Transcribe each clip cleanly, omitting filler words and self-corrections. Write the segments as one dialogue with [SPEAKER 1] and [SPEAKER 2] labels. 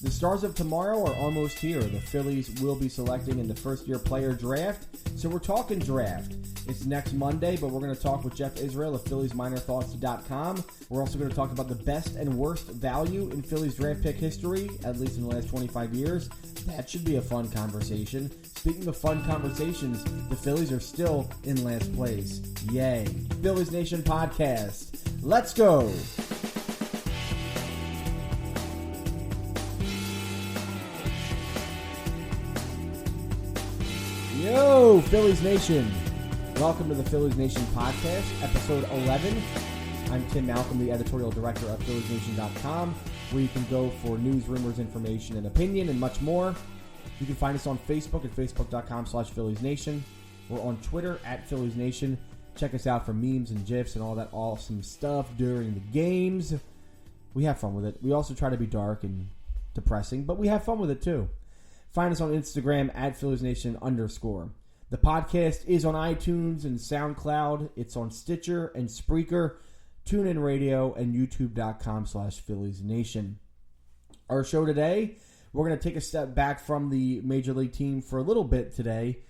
[SPEAKER 1] The stars of tomorrow are almost here. The Phillies will be selecting in the first-year player draft. So we're talking draft. It's next Monday, but we're going to talk with Jeff Israel of PhilliesMinorThoughts.com. We're also going to talk about the best and worst value in Phillies draft pick history, at least in the last 25 years. That should be a fun conversation. Speaking of fun conversations, the Phillies are still in last place. Yay. Phillies Nation Podcast. Let's go. Yo, Phillies Nation. Welcome to the Phillies Nation Podcast, episode 11. I'm Tim Malcolm, the editorial director of PhilliesNation.com, where you can go for news, rumors, information, and opinion, and much more. You can find us on Facebook at facebook.com/PhilliesNation. We're on Twitter at Phillies Nation. Check us out for memes and GIFs and all that awesome stuff during the games. We have fun with it. We also try to be dark and depressing, but we have fun with it too. Find us on Instagram at PhilliesNation_. The podcast is on iTunes and SoundCloud. It's on Stitcher and Spreaker, TuneIn Radio, and YouTube.com/PhilliesNation. Our show today, we're going to take a step back from the Major League team for a little bit today.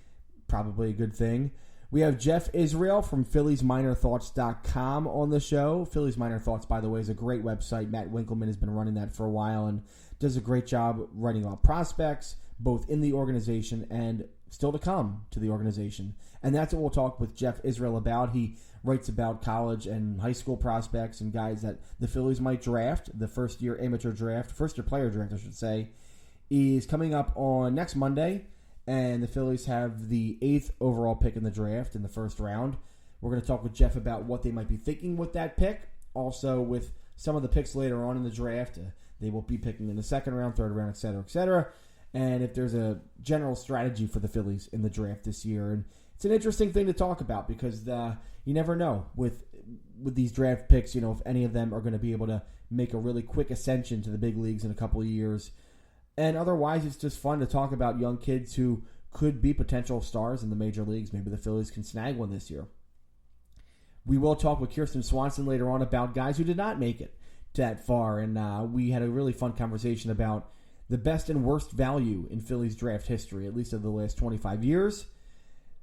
[SPEAKER 1] Probably a good thing. We have Jeff Israel from PhilliesMinorThoughts.com on the show. Phillies Minor Thoughts, by the way, is a great website. Matt Winkleman has been running that for a while and does a great job writing about prospects, both in the organization and still to come to the organization. And that's what we'll talk with Jeff Israel about. He writes about college and high school prospects and guys that the Phillies might draft. The first-year amateur draft, first-year player draft, I should say, is coming up on next Monday. And the Phillies have the 8th overall pick in the draft in the first round. We're going to talk with Jeff about what they might be thinking with that pick. Also with some of the picks later on in the draft. They will be picking in the second round, third round, etc., etc. And if there's a general strategy for the Phillies in the draft this year. And it's an interesting thing to talk about because you never know with these draft picks, you know, if any of them are going to be able to make a really quick ascension to the big leagues in a couple of years. And otherwise, it's just fun to talk about young kids who could be potential stars in the major leagues. Maybe the Phillies can snag one this year. We will talk with Kirsten Swanson later on about guys who did not make it that far. And we had a really fun conversation about the best and worst value in Phillies draft history, at least of the last 25 years.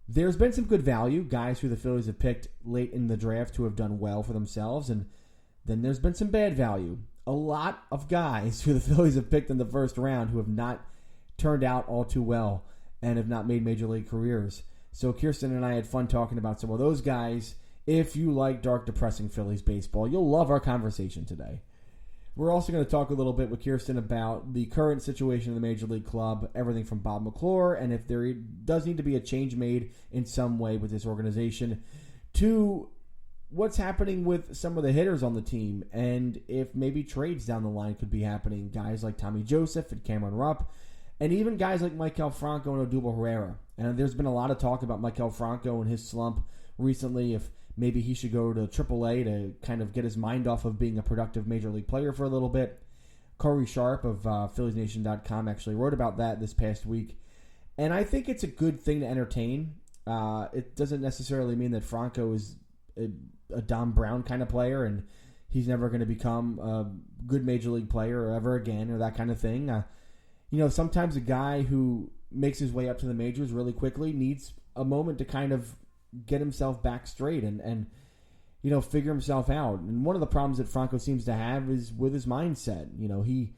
[SPEAKER 1] There's been some good value, guys who the Phillies have picked late in the draft who have done well for themselves. And then there's been some bad value. A lot of guys who the Phillies have picked in the first round who have not turned out all too well and have not made major league careers. So Kirsten and I had fun talking about some of those guys. If you like dark, depressing Phillies baseball, you'll love our conversation today. We're also going to talk a little bit with Kirsten about the current situation in the Major League Club, everything from Bob McClure, and if there does need to be a change made in some way with this organization, to what's happening with some of the hitters on the team, and if maybe trades down the line could be happening. Guys like Tommy Joseph and Cameron Rupp, and even guys like Maikel Franco and Odubel Herrera. And there's been a lot of talk about Maikel Franco and his slump recently, if maybe he should go to AAA to kind of get his mind off of being a productive major league player for a little bit. Corey Sharp of PhilliesNation.com actually wrote about that this past week. And I think it's a good thing to entertain. It doesn't necessarily mean that Franco is a Dom Brown kind of player and he's never going to become a good major league player ever again or that kind of thing. Sometimes a guy who makes his way up to the majors really quickly needs a moment to kind of get himself back straight and figure himself out. And one of the problems that Franco seems to have is with his mindset. He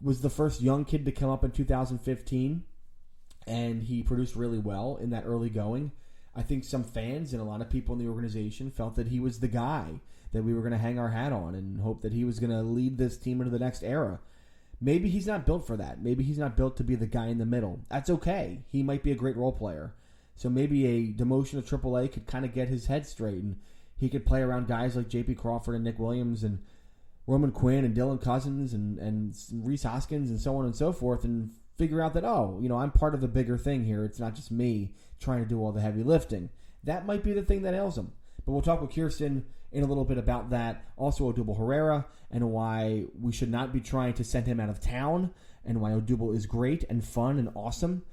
[SPEAKER 1] was the first young kid to come up in 2015, and he produced really well in that early going. I think some fans and a lot of people in the organization felt that he was the guy that we were going to hang our hat on and hope that he was going to lead this team into the next era. Maybe he's not built for that. Maybe he's not built to be the guy in the middle. That's okay. He might be a great role player. So maybe a demotion to AAA could kind of get his head straight, and he could play around guys like J.P. Crawford and Nick Williams and Roman Quinn and Dylan Cousins and Rhys Hoskins and so on and so forth, and figure out that, I'm part of the bigger thing here. It's not just me trying to do all the heavy lifting. That might be the thing that ails him. But we'll talk with Kirsten in a little bit about that. Also Odubel Herrera and why we should not be trying to send him out of town and why Odubel is great and fun and awesome.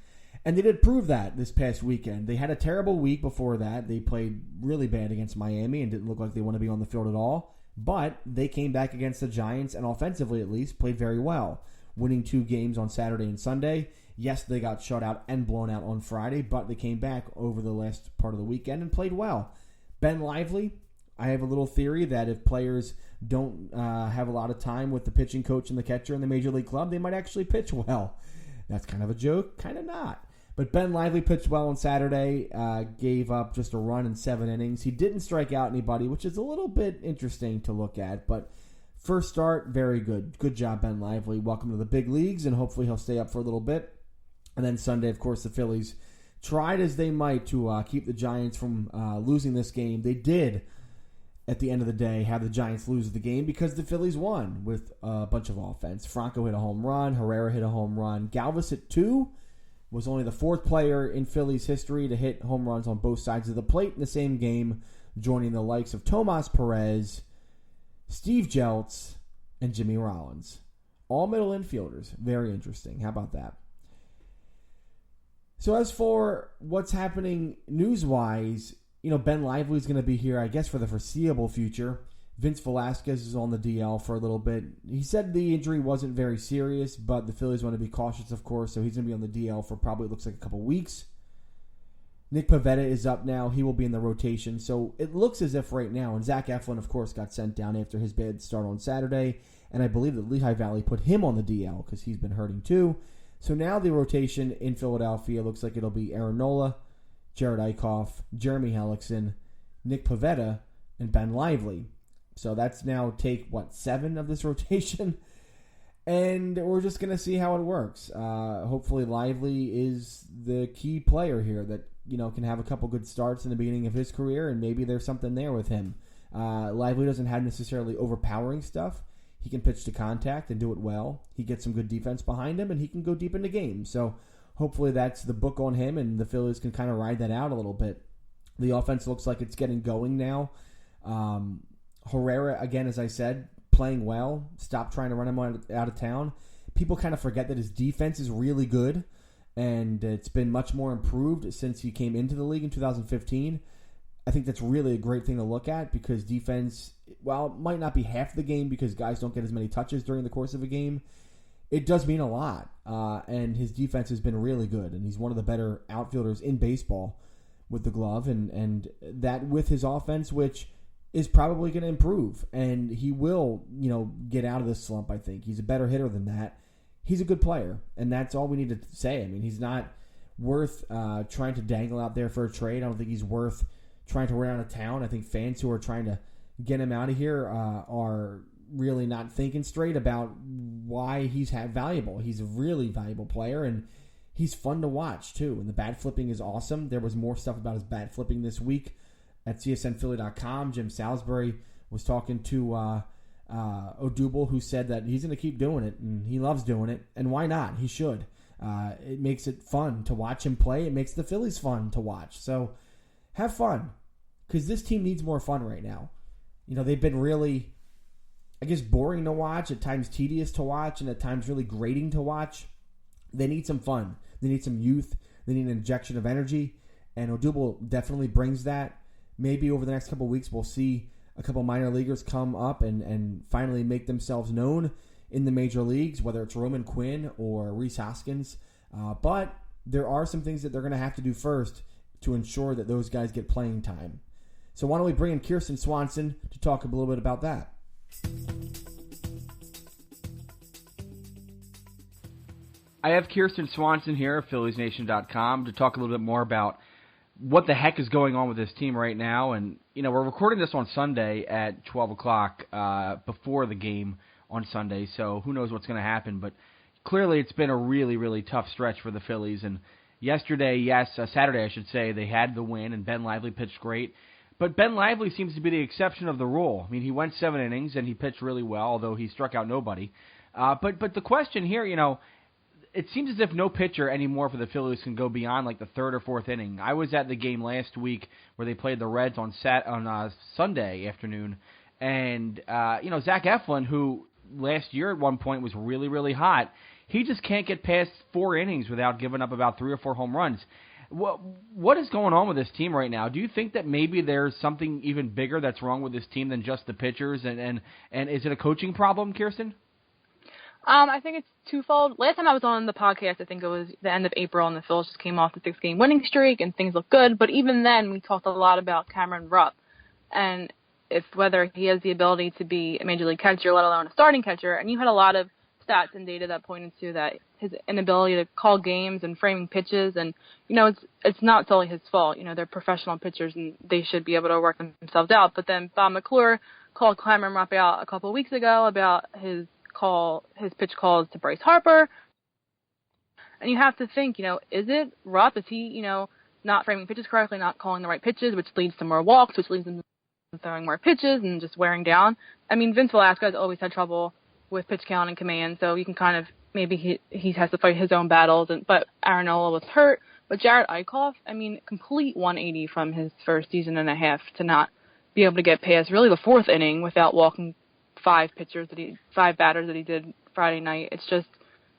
[SPEAKER 1] And they did prove that this past weekend. They had a terrible week before that. They played really bad against Miami and didn't look like they want to be on the field at all. But they came back against the Giants and offensively at least played very well. winning 2 games on Saturday and Sunday. Yes, they got shut out and blown out on Friday, but they came back over the last part of the weekend and played well. Ben Lively, I have a little theory that if players don't have a lot of time with the pitching coach and the catcher in the Major League Club, they might actually pitch well. That's kind of a joke, kind of not. But Ben Lively pitched well on Saturday, gave up just a run in 7 innings. He didn't strike out anybody, which is a little bit interesting to look at. But first start, very good. Good job, Ben Lively. Welcome to the big leagues, and hopefully he'll stay up for a little bit. And then Sunday, of course, the Phillies tried as they might to keep the Giants from losing this game. They did, at the end of the day, have the Giants lose the game because the Phillies won with a bunch of offense. Franco hit a home run. Herrera hit a home run. Galvis hit 2. Was only the 4th player in Phillies history to hit home runs on both sides of the plate in the same game, joining the likes of Tomas Perez, Steve Jeltz, and Jimmy Rollins. All middle infielders. Very interesting. How about that? So as for what's happening news-wise, Ben Lively is going to be here, I guess, for the foreseeable future. Vince Velasquez is on the DL for a little bit. He said the injury wasn't very serious, but the Phillies want to be cautious, of course, so he's going to be on the DL for probably, looks like, a couple weeks. Nick Pivetta is up now. He will be in the rotation. So it looks as if right now, and Zach Eflin, of course, got sent down after his bad start on Saturday, and I believe that Lehigh Valley put him on the DL because he's been hurting too. So now the rotation in Philadelphia looks like it'll be Aaron Nola, Jared Eichhoff, Jeremy Hellickson, Nick Pivetta, and Ben Lively. So that's now take, 7 of this rotation? And we're just going to see how it works. Hopefully Lively is the key player here that, can have a couple good starts in the beginning of his career, and maybe there's something there with him. Lively doesn't have necessarily overpowering stuff. He can pitch to contact and do it well. He gets some good defense behind him, and he can go deep into games. So hopefully that's the book on him, and the Phillies can kind of ride that out a little bit. The offense looks like it's getting going now. Herrera, again, as I said, playing well. Stop trying to run him out of town. People kind of forget that his defense is really good, and it's been much more improved since he came into the league in 2015. I think that's really a great thing to look at because defense, while it might not be half the game because guys don't get as many touches during the course of a game, it does mean a lot. And his defense has been really good, and he's one of the better outfielders in baseball with the glove, and that with his offense, which is probably going to improve, and he will, get out of this slump, I think. He's a better hitter than that. He's a good player, and that's all we need to say. I mean, he's not worth trying to dangle out there for a trade. I don't think he's worth trying to run out of town. I think fans who are trying to get him out of here are really not thinking straight about why he's valuable. He's a really valuable player, and he's fun to watch, too. And the bat flipping is awesome. There was more stuff about his bat flipping this week at CSNPhilly.com. Jim Salisbury was talking to Odubel, who said that he's going to keep doing it, and he loves doing it, and why not? He should. It makes it fun to watch him play. It makes the Phillies fun to watch. So have fun, because this team needs more fun right now. They've been really, I guess, boring to watch, at times tedious to watch, and at times really grating to watch. They need some fun. They need some youth. They need an injection of energy, and Odubel definitely brings that. Maybe over the next couple of weeks we'll see a couple minor leaguers come up and finally make themselves known in the major leagues, whether it's Roman Quinn or Rhys Hoskins. But there are some things that they're going to have to do first to ensure that those guys get playing time. So why don't we bring in Kirsten Swanson to talk a little bit about that.
[SPEAKER 2] I have Kirsten Swanson here of PhilliesNation.com to talk a little bit more about what the heck is going on with this team right now. And, we're recording this on Sunday at 12 o'clock before the game on Sunday, so who knows what's going to happen. But clearly it's been a really, really tough stretch for the Phillies. And Saturday, I should say, they had the win, and Ben Lively pitched great. But Ben Lively seems to be the exception of the rule. I mean, he went 7 innings, and he pitched really well, although he struck out nobody. But the question here, it seems as if no pitcher anymore for the Phillies can go beyond like the 3rd or 4th inning. I was at the game last week where they played the Reds on Sunday afternoon, and Zach Eflin, who last year at one point was really, really hot, he just can't get past 4 innings without giving up about 3 or 4 home runs. What is going on with this team right now? Do you think that maybe there's something even bigger that's wrong with this team than just the pitchers, and is it a coaching problem, Kirsten?
[SPEAKER 3] I think it's twofold. Last time I was on the podcast, I think it was the end of April, and the Phillies just came off the 6-game winning streak, and things look good. But even then, we talked a lot about Cameron Rupp, and whether he has the ability to be a major league catcher, let alone a starting catcher. And you had a lot of stats and data that pointed to that his inability to call games and framing pitches, and it's not solely his fault. They're professional pitchers, and they should be able to work themselves out. But then Bob McClure called Cameron Rupp out a couple of weeks ago about his pitch calls to Bryce Harper. And you have to think, is it Rupp? Is he, not framing pitches correctly, not calling the right pitches, which leads to more walks, which leads to throwing more pitches and just wearing down? I mean, Vince Velasquez always had trouble with pitch count and command, so you can kind of, maybe he has to fight his own battles. But Aaron Nola was hurt. But Jared Eichhoff, complete 180 from his first season and a half to not be able to get past really the fourth inning without walking five batters that he did Friday night. It's just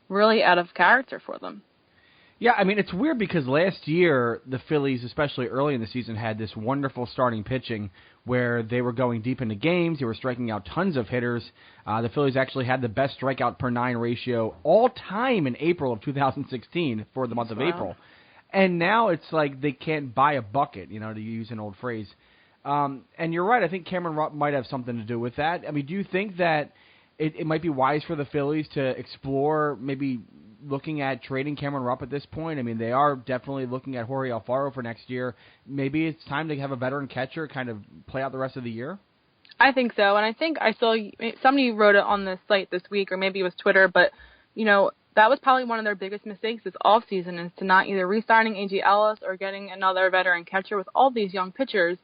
[SPEAKER 3] really out of character for them.
[SPEAKER 2] Yeah, it's weird because last year the Phillies, especially early in the season, had this wonderful starting pitching where they were going deep into games. They were striking out tons of hitters. The Phillies actually had the best strikeout per nine ratio all time in April of 2016 for the month of April. And now it's like they can't buy a bucket, to use an old phrase. And you're right. I think Cameron Rupp might have something to do with that. Do you think that it might be wise for the Phillies to explore maybe looking at trading Cameron Rupp at this point? They are definitely looking at Jorge Alfaro for next year. Maybe it's time to have a veteran catcher kind of play out the rest of the year?
[SPEAKER 3] I think so. And I think I saw somebody wrote it on the site this week, or maybe it was Twitter, but, that was probably one of their biggest mistakes this offseason is to not either re-signing A.J. Ellis or getting another veteran catcher with all these young pitchers.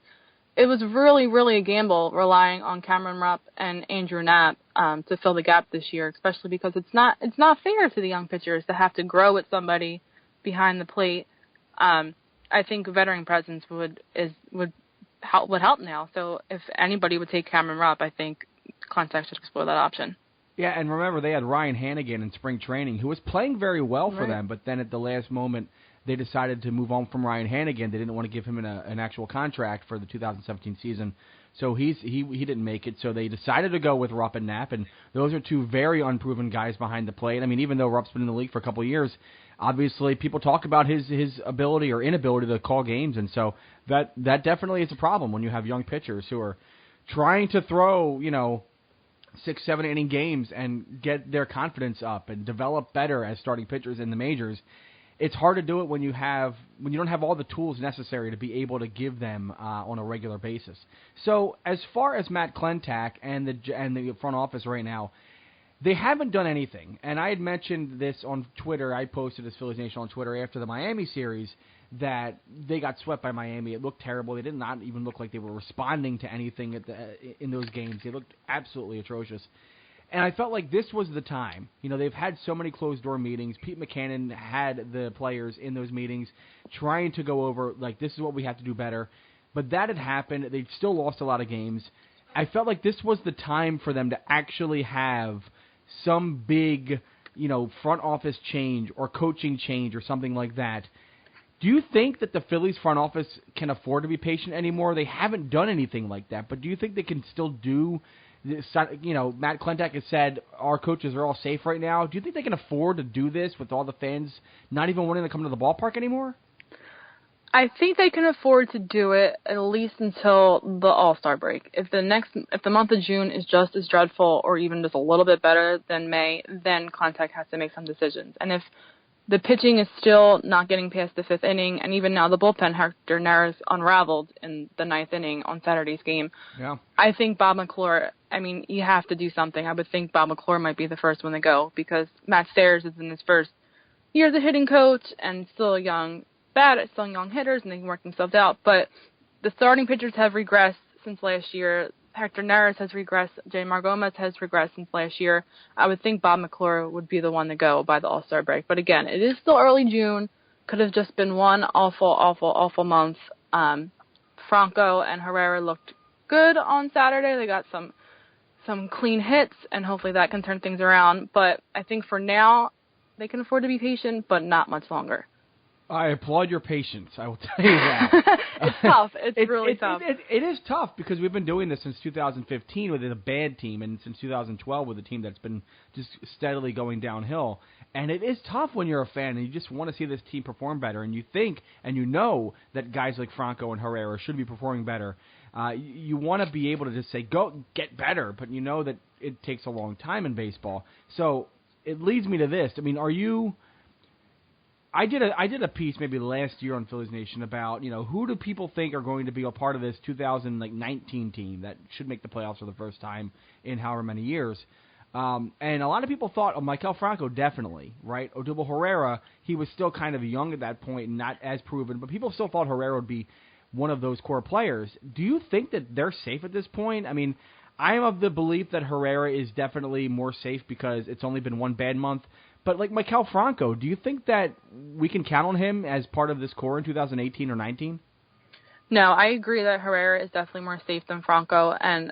[SPEAKER 3] It was really, really a gamble relying on Cameron Rupp and Andrew Knapp to fill the gap this year, especially because it's not fair to the young pitchers to have to grow with somebody behind the plate. I think veteran presence would help now. So if anybody would take Cameron Rupp, I think Contact should explore that option.
[SPEAKER 2] Yeah, and remember, they had Ryan Hannigan in spring training, who was playing very well for them, but then at the last moment, they decided to move on from Ryan Hannigan. They didn't want to give him an actual contract for the 2017 season, so he didn't make it. So they decided to go with Rupp and Knapp, and those are two very unproven guys behind the plate. Even though Rupp's been in the league for a couple of years, obviously people talk about his ability or inability to call games, and so that definitely is a problem when you have young pitchers who are trying to throw, 6-7 inning games and get their confidence up and develop better as starting pitchers in the majors. It's hard to do it when you don't have all the tools necessary to be able to give them on a regular basis. So as far as Matt Klentak and the front office right now, they haven't done anything. And I had mentioned this on Twitter. I posted as Phillies Nation on Twitter after the Miami series that they got swept by Miami. It looked terrible. They did not even look like they were responding to anything in those games. They looked absolutely atrocious. And I felt like this was the time. They've had so many closed-door meetings. Pete Mackanin had the players in those meetings trying to go over, this is what we have to do better. But that had happened. They've still lost a lot of games. I felt like this was the time for them to actually have some big, front office change or coaching change or something like that. Do you think that the Phillies front office can afford to be patient anymore? They haven't done anything like that, but do you think they can still do this? Matt Klentak has said our coaches are all safe right now. Do you think they can afford to do this with all the fans not even wanting to come to the ballpark anymore?
[SPEAKER 3] I think they can afford to do it at least until the All-Star break. If the month of June is just as dreadful or even just a little bit better than May, then Klentak has to make some decisions. And if the pitching is still not getting past the fifth inning, and even now the bullpen, Hector Neris, unraveled in the ninth inning on Saturday's game. Yeah. I think Bob McClure, you have to do something. I would think Bob McClure might be the first one to go because Matt Stairs is in his first year as a hitting coach and still young hitters, and they can work themselves out. But the starting pitchers have regressed since last year. Hector Neris has regressed. J.Mar Gomez has regressed since last year. I would think Bob McClure would be the one to go by the All-Star break. But again, it is still early June. Could have just been one awful month. Franco and Herrera looked good on Saturday. They got some clean hits, and hopefully that can turn things around. But I think for now, they can afford to be patient, but not much longer.
[SPEAKER 2] I applaud your patience. I will tell you that.
[SPEAKER 3] It's tough. It's really tough.
[SPEAKER 2] It is tough because we've been doing this since 2015 with a bad team, and since 2012 with a team that's been just steadily going downhill. And it is tough when you're a fan and you just want to see this team perform better, and you think and you know that guys like Franco and Herrera should be performing better. You want to be able to just say, go get better, but you know that it takes a long time in baseball. So it leads me to this. I mean, are you... I did a piece maybe last year on Phillies Nation about, who do people think are going to be a part of this 2019 team that should make the playoffs for the first time in however many years. And a lot of people thought, Maikel Franco, definitely, right? Odubel Herrera, he was still kind of young at that point and not as proven, but people still thought Herrera would be one of those core players. Do you think that they're safe at this point? I mean, I am of the belief that Herrera is definitely more safe because it's only been one bad month. But like Maikel Franco, do you think that we can count on him as part of this core in 2018 or 19?
[SPEAKER 3] No, I agree that Herrera is definitely more safe than Franco, and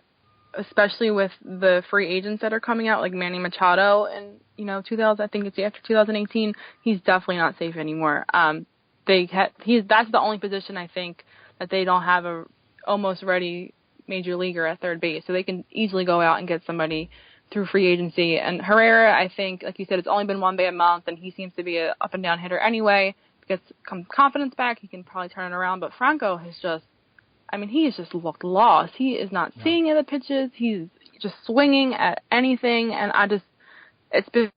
[SPEAKER 3] especially with the free agents that are coming out, like Manny Machado, and 2000, I think it's after 2018, he's definitely not safe anymore. That's the only position I think that they don't have a almost ready major leaguer at third base, so they can easily go out and get somebody through free agency. And Herrera, I think, like you said, it's only been one bad month, and he seems to be an up and down hitter anyway. Gets confidence back, he can probably turn it around. But Franco has he has just looked lost. He is not seeing the pitches. He's just swinging at anything, and it's been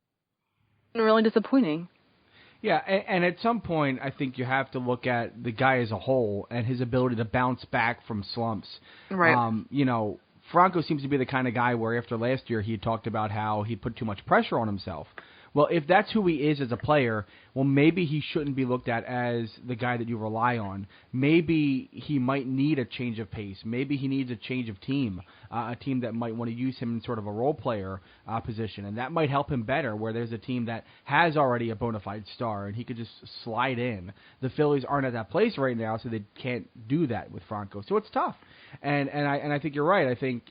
[SPEAKER 3] really disappointing.
[SPEAKER 2] Yeah, and at some point, I think you have to look at the guy as a whole and his ability to bounce back from slumps.
[SPEAKER 3] Right.
[SPEAKER 2] Franco seems to be the kind of guy where after last year he talked about how he put too much pressure on himself. Well, if that's who he is as a player, well, maybe he shouldn't be looked at as the guy that you rely on. Maybe he might need a change of pace. Maybe he needs a change of team, a team that might want to use him in sort of a role player position, and that might help him better where there's a team that has already a bona fide star and he could just slide in. The Phillies aren't at that place right now, so they can't do that with Franco. So it's tough. And I think you're right. I think,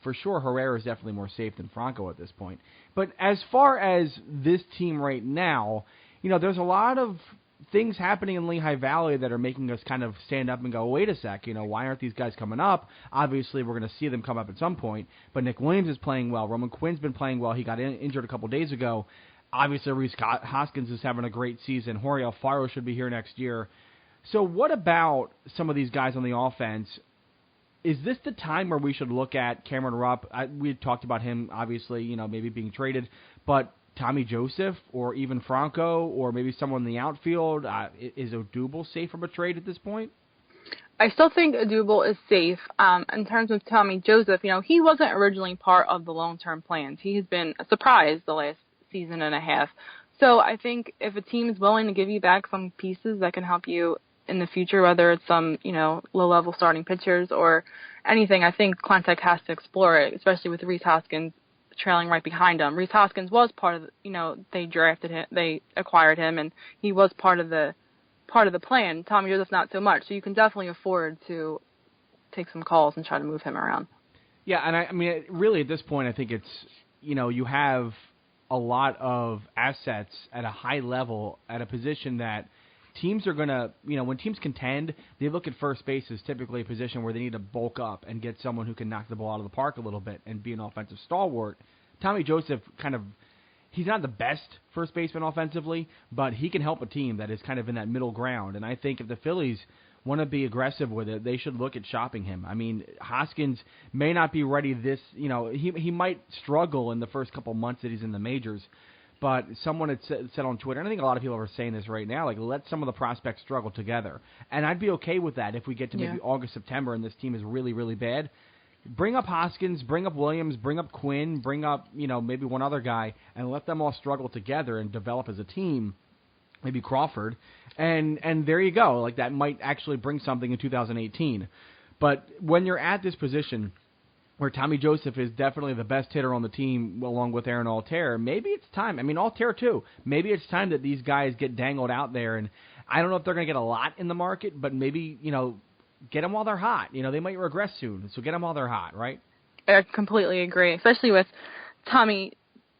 [SPEAKER 2] for sure Herrera is definitely more safe than Franco at this point. But as far as this team right now, there's a lot of things happening in Lehigh Valley that are making us kind of stand up and go, wait a sec, why aren't these guys coming up? Obviously, we're going to see them come up at some point, but Nick Williams is playing well. Roman Quinn's been playing well. He got injured a couple days ago. Obviously, Rhys Hoskins is having a great season. Jorge Alfaro should be here next year. So what about some of these guys on the offense? Is this the time where we should look at Cameron Rupp? We had talked about him, obviously, maybe being traded, but Tommy Joseph or even Franco or maybe someone in the outfield, is Odubel safe from a trade at this point?
[SPEAKER 3] I still think Odubel is safe. In terms of Tommy Joseph, he wasn't originally part of the long-term plans. He has been a surprise the last season and a half. So I think if a team is willing to give you back some pieces that can help you in the future, whether it's some, low-level starting pitchers or anything, I think Clantech has to explore it, especially with Rhys Hoskins trailing right behind him. Rhys Hoskins was part of they drafted him, they acquired him, and he was part of the plan. Tommy Joseph not so much, so you can definitely afford to take some calls and try to move him around.
[SPEAKER 2] Yeah, and I mean, really at this point, I think it's, you have a lot of assets at a high level at a position that teams are going to, when teams contend, they look at first base as typically a position where they need to bulk up and get someone who can knock the ball out of the park a little bit and be an offensive stalwart. Tommy Joseph he's not the best first baseman offensively, but he can help a team that is kind of in that middle ground. And I think if the Phillies want to be aggressive with it, they should look at shopping him. I mean, Hoskins may not be ready he might struggle in the first couple months that he's in the majors. But someone had said on Twitter, and I think a lot of people are saying this right now, like, let some of the prospects struggle together. And I'd be okay with that if we get to maybe August, September, and this team is really, really bad. Bring up Hoskins, bring up Williams, bring up Quinn, bring up, maybe one other guy, and let them all struggle together and develop as a team, maybe Crawford. And there you go. Like, that might actually bring something in 2018. But when you're at this position where Tommy Joseph is definitely the best hitter on the team along with Aaron Altair, maybe it's time. I mean, Altair too. Maybe it's time that these guys get dangled out there. And I don't know if they're going to get a lot in the market, but maybe, get them while they're hot. They might regress soon, so get them while they're hot, right?
[SPEAKER 3] I completely agree, especially with Tommy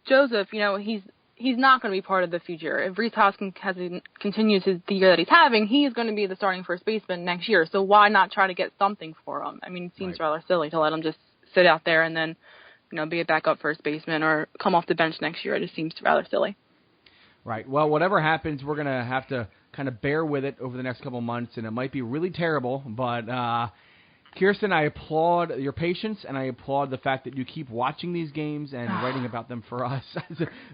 [SPEAKER 3] Joseph. He's he's not going to be part of the future. If Rhys Hoskins continues the year that he's having, he's going to be the starting first baseman next year. So why not try to get something for him? I mean, it seems rather silly to let him just sit out there and then, be a backup first baseman or come off the bench next year. It just seems rather silly.
[SPEAKER 2] Right. Well, whatever happens, we're going to have to kind of bear with it over the next couple of months, and it might be really terrible, but Kirsten, I applaud your patience, and I applaud the fact that you keep watching these games and writing about them for us.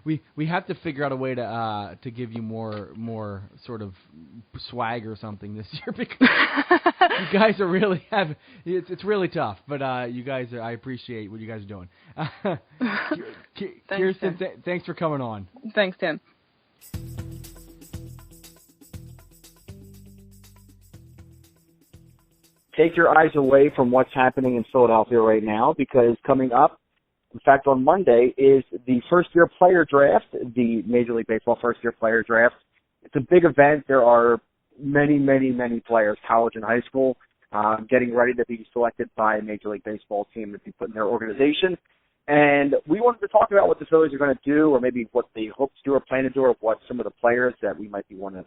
[SPEAKER 2] we have to figure out a way to give you more sort of swag or something this year, because you guys are really it's really tough. But you guys, I appreciate what you guys are doing. Kirsten, thanks for coming on.
[SPEAKER 3] Thanks, Tim.
[SPEAKER 4] Take your eyes away from what's happening in Philadelphia right now, because coming up, in fact, on Monday, is the first-year player draft, the Major League Baseball first-year player draft. It's a big event. There are many, many, many players, college and high school, getting ready to be selected by a Major League Baseball team to be put in their organization. And we wanted to talk about what the Phillies are going to do, or maybe what they hope to do or plan to do, or what some of the players that we might be want to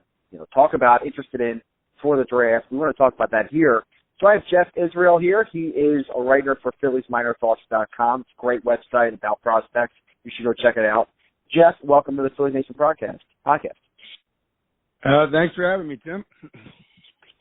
[SPEAKER 4] talk about, interested in for the draft. We want to talk about that here. So I have Jeff Israel here. He is a writer for PhilliesMinorThoughts.com. It's a great website about prospects. You should go check it out. Jeff, welcome to the Phillies Nation podcast.
[SPEAKER 5] Thanks for having me, Tim.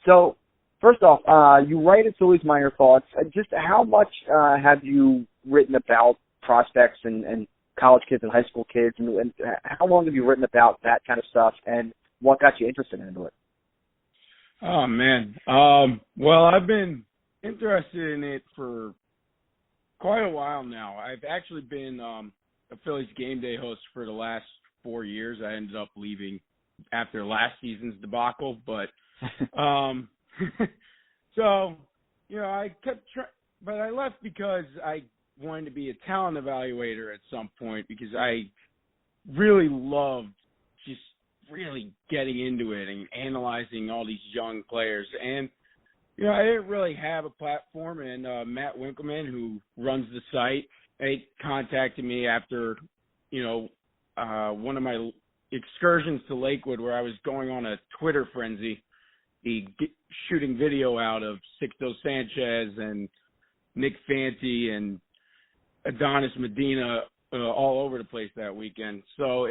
[SPEAKER 4] So, first off, you write at Phillies Minor Thoughts. Just how much have you written about prospects and college kids and high school kids, and how long have you written about that kind of stuff, and what got you interested into it?
[SPEAKER 5] Oh, man. Well, I've been interested in it for quite a while now. I've actually been a Phillies game day host for the last 4 years. I ended up leaving after last season's debacle, but so, I kept but I left because I wanted to be a talent evaluator at some point, because I really loved just really getting into it and analyzing all these young players. And, I didn't really have a platform, and Matt Winkleman, who runs the site, he contacted me after, one of my excursions to Lakewood, where I was going on a Twitter frenzy, shooting video out of Sixto Sanchez and Nick Fanti and Adonis Medina all over the place that weekend. So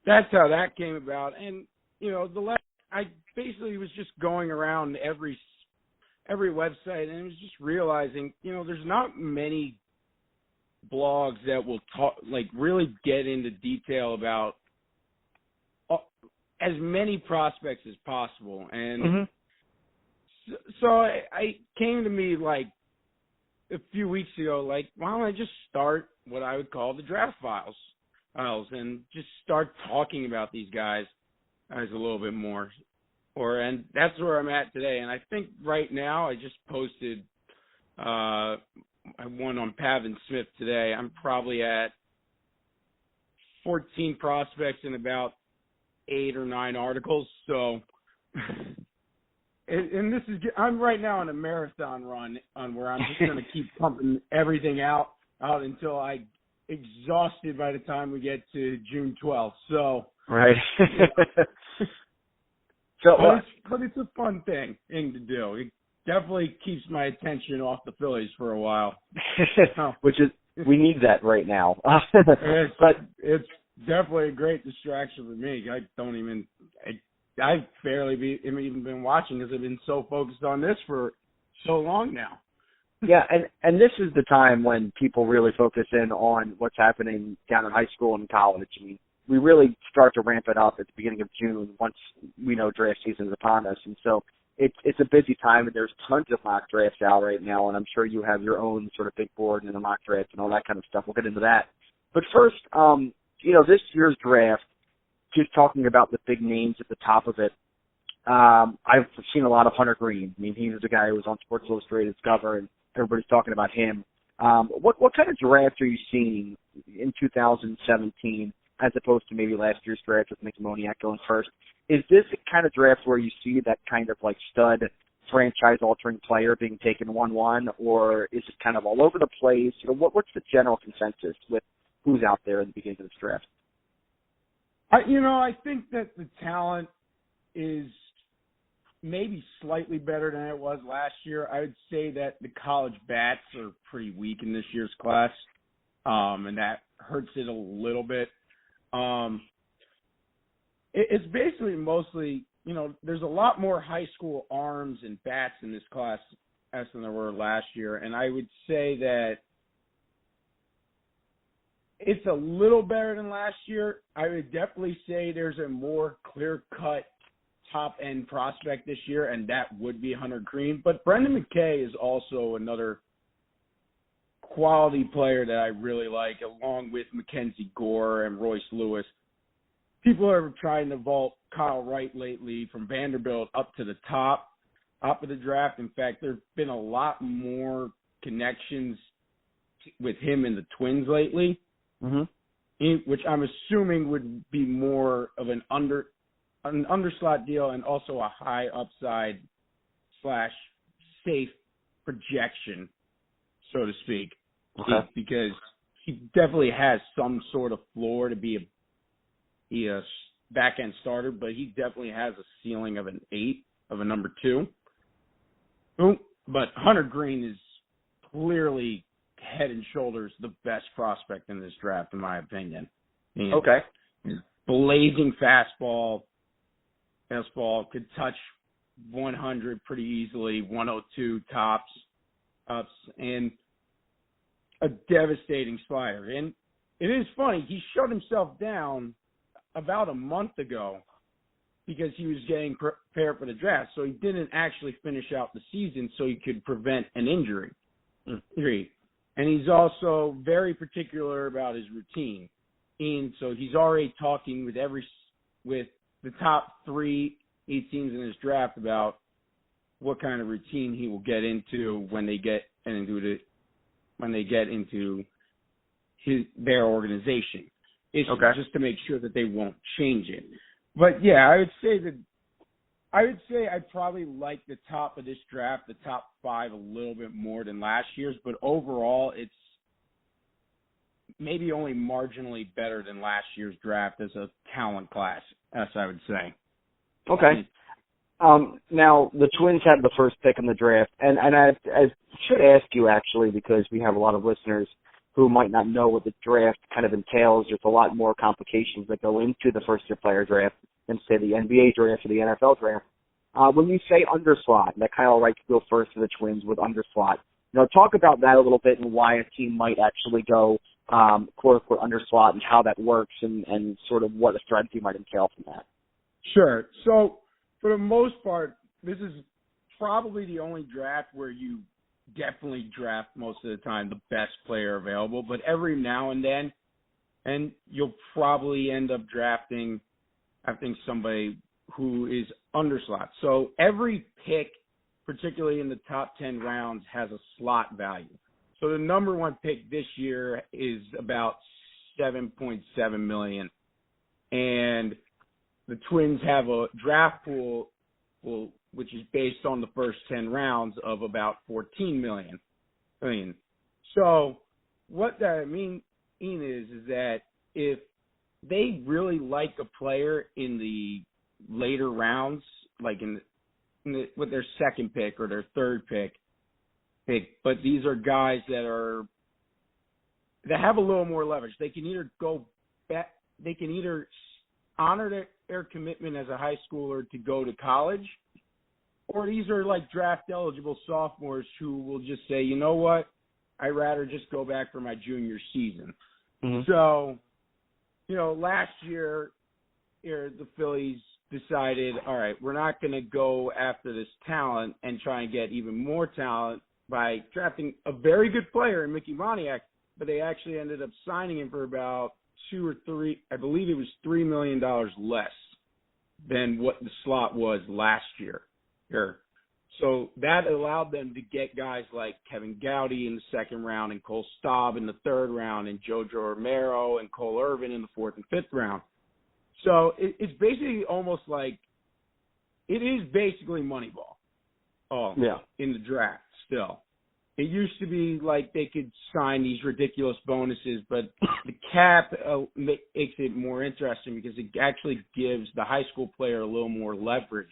[SPEAKER 5] that's how that came about. And, I basically was just going around every website, and I was just realizing, there's not many blogs that will really get into detail about as many prospects as possible. And so I came to me a few weeks ago, why don't I just start what I would call the draft files and just start talking about these guys as a little bit more. And that's where I'm at today. And I think right now, I just posted one on Pavin Smith today. I'm probably at 14 prospects in about 8 or 9 articles. So, and I'm right now on a marathon run where I'm just going to keep pumping everything out until I exhausted by the time we get to June 12th. So,
[SPEAKER 4] right.
[SPEAKER 5] But it's a fun thing to do. It definitely keeps my attention off the Phillies for a while.
[SPEAKER 4] Which is, we need that right now.
[SPEAKER 5] But it's definitely a great distraction for me. I've barely even been watching because I've been so focused on this for so long now.
[SPEAKER 4] Yeah, and this is the time when people really focus in on what's happening down in high school and college. I mean, we really start to ramp it up at the beginning of June once we know draft season is upon us. And so it's a busy time, and there's tons of mock drafts out right now, and I'm sure you have your own sort of big board and the mock draft and all that kind of stuff. We'll get into that. But first, this year's draft, just talking about the big names at the top of it, I've seen a lot of Hunter Green. I mean, he was the guy who was on Sports Illustrated's cover, and everybody's talking about him. What kind of draft are you seeing in 2017 as opposed to maybe last year's draft with McMoniak going first? Is this the kind of draft where you see that kind of stud franchise-altering player being taken 1-1, or is it kind of all over the place? What's the general consensus with who's out there at the beginning of this draft?
[SPEAKER 5] I think that the talent is maybe slightly better than it was last year. I would say that the college bats are pretty weak in this year's class, and that hurts it a little bit. It's basically mostly, there's a lot more high school arms and bats in this class than there were last year, and I would say that it's a little better than last year. I would definitely say there's a more clear-cut top-end prospect this year, and that would be Hunter Green. But Brendan McKay is also another quality player that I really like, along with Mackenzie Gore and Royce Lewis. People are trying to vault Kyle Wright lately from Vanderbilt up to the top of the draft. In fact, there have been a lot more connections with him and the Twins lately, which I'm assuming would be more of an underslot deal and also a high upside / safe projection, so to speak.
[SPEAKER 4] Okay.
[SPEAKER 5] Because he definitely has some sort of floor to be a back-end starter, but he definitely has a ceiling of an 8, of a number 2. But Hunter Green is clearly head and shoulders the best prospect in this draft, in my opinion. And
[SPEAKER 4] okay.
[SPEAKER 5] Blazing fastball could touch 100 pretty easily, 102 tops, ups, and a devastating slider. And it is funny, he shut himself down about a month ago because he was getting prepared for the draft. So he didn't actually finish out the season so he could prevent an injury. And he's also very particular about his routine. And so he's already talking with the top 3 teams in his draft about what kind of routine he will get into when they get into their organization. It's just to make sure that they won't change it. But yeah, I would say I'd probably like the top of this draft, the top 5, a little bit more than last year's, but overall it's maybe only marginally better than last year's draft as a talent class, as I would say.
[SPEAKER 4] Okay. Now, the Twins had the first pick in the draft, and I should ask you, actually, because we have a lot of listeners who might not know what the draft kind of entails. There's a lot more complications that go into the first-year player draft than, say, the NBA draft or the NFL draft. When you say underslot, that Kyle Wright could go first for the Twins with underslot, talk about that a little bit and why a team might actually go quote-unquote underslot and how that works and sort of what a strategy might entail from that.
[SPEAKER 5] Sure. So, for the most part, this is probably the only draft where you definitely draft most of the time the best player available, but every now and then, and you'll probably end up drafting, I think, somebody who is underslot. So every pick, particularly in the top 10 rounds, has a slot value. So the number 1 pick this year is about $7.7 million, and the Twins have a draft pool, which is based on the first 10 rounds, of about $14 million. So what that means is that if they really like a player in the later rounds, like with their second pick or their third pick, but these are guys that have a little more leverage. They can either go back, they can either honor their commitment as a high schooler to go to college, or these are like draft eligible sophomores who will just say, you know what, I'd rather just go back for my junior season. Mm-hmm. So, last year, the Phillies decided, all right, we're not going to go after this talent and try and get even more talent by drafting a very good player in Mickey Moniak, but they actually ended up signing him for about $2 or $3, I believe it was $3 million less than what the slot was last year. So that allowed them to get guys like Kevin Gowdy in the second round and Cole Staub in the third round and JoJo Romero and Cole Irvin in the fourth and fifth round. So it's basically almost like it is basically Moneyball in the draft still. it used to be like they could sign these ridiculous bonuses, but the cap makes it more interesting because it actually gives the high school player a little more leverage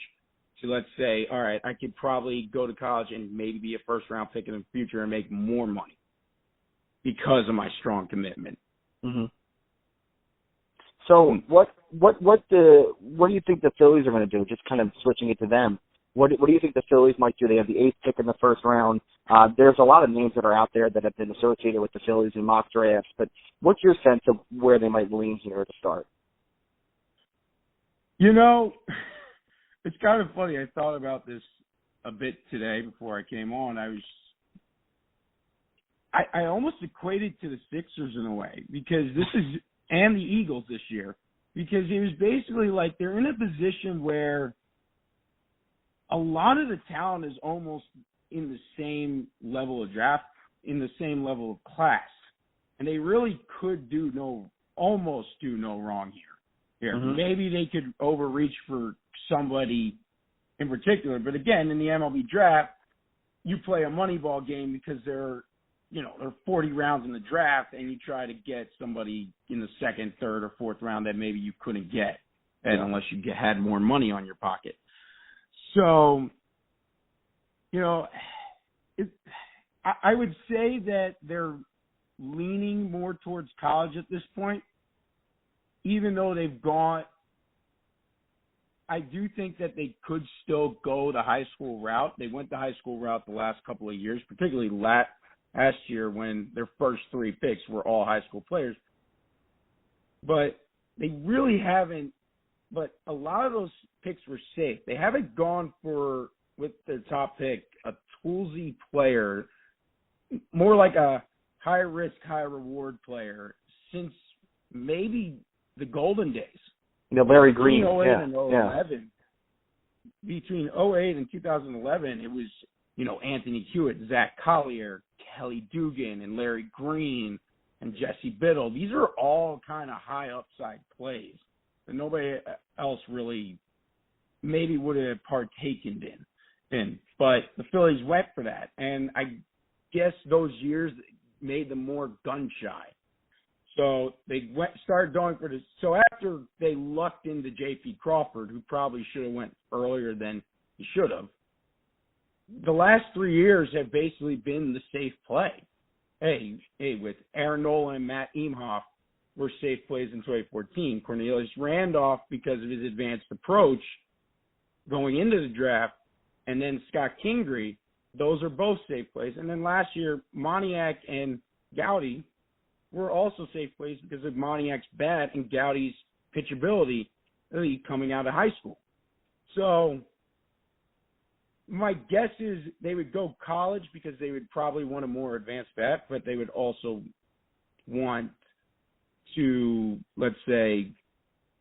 [SPEAKER 5] to, let's say, all right, I could probably go to college and maybe be a first-round pick in the future and make more money because of my strong commitment.
[SPEAKER 4] Mm-hmm. So what do you think the Phillies are going to do? Just kind of switching it to them. What do you think the Phillies might do? They have the 8th pick in the first round. There's a lot of names that are out there that have been associated with the Phillies in mock drafts, but what's your sense of where they might lean here to start?
[SPEAKER 5] You know, it's kind of funny. I thought about this a bit today before I came on. I almost equated to the Sixers in a way because and the Eagles this year, because it was basically like they're in a position where a lot of the talent is almost in the same level of draft, in the same level of class. And they really could almost do no wrong here. Mm-hmm. Maybe they could overreach for somebody in particular. But again, in the MLB draft, you play a Moneyball game because there are 40 rounds in the draft, and you try to get somebody in the second, third, or fourth round that maybe you couldn't get, unless you had more money on your pocket. So, I would say that they're leaning more towards college at this point, even though they've gone. I do think that they could still go the high school route. They went the high school route the last couple of years, particularly last year when their first 3 picks were all high school players. But they really haven't. But a lot of those picks were safe. They haven't gone with their top pick, a toolsy player, more like a high-risk, high-reward player since maybe the golden days.
[SPEAKER 4] Larry Green.
[SPEAKER 5] Between 08 and 2011. Between 08 and 2011, it was, Anthony Hewitt, Zach Collier, Kelly Dugan, and Larry Green, and Jesse Biddle. These are all kind of high-upside plays that nobody else really maybe would have partaken in. But the Phillies went for that. And I guess those years made them more gun-shy. So they started going for this. So after they lucked into J.P. Crawford, who probably should have went earlier than he should have, the last 3 years have basically been the safe play. Hey, with Aaron Nola and Matt Emhoff, were safe plays in 2014. Cornelius Randolph, because of his advanced approach going into the draft, and then Scott Kingery, those are both safe plays. And then last year, Moniak and Gowdy were also safe plays because of Moniak's bat and Gowdy's pitchability really coming out of high school. So my guess is they would go college because they would probably want a more advanced bat, but they would also want to, let's say,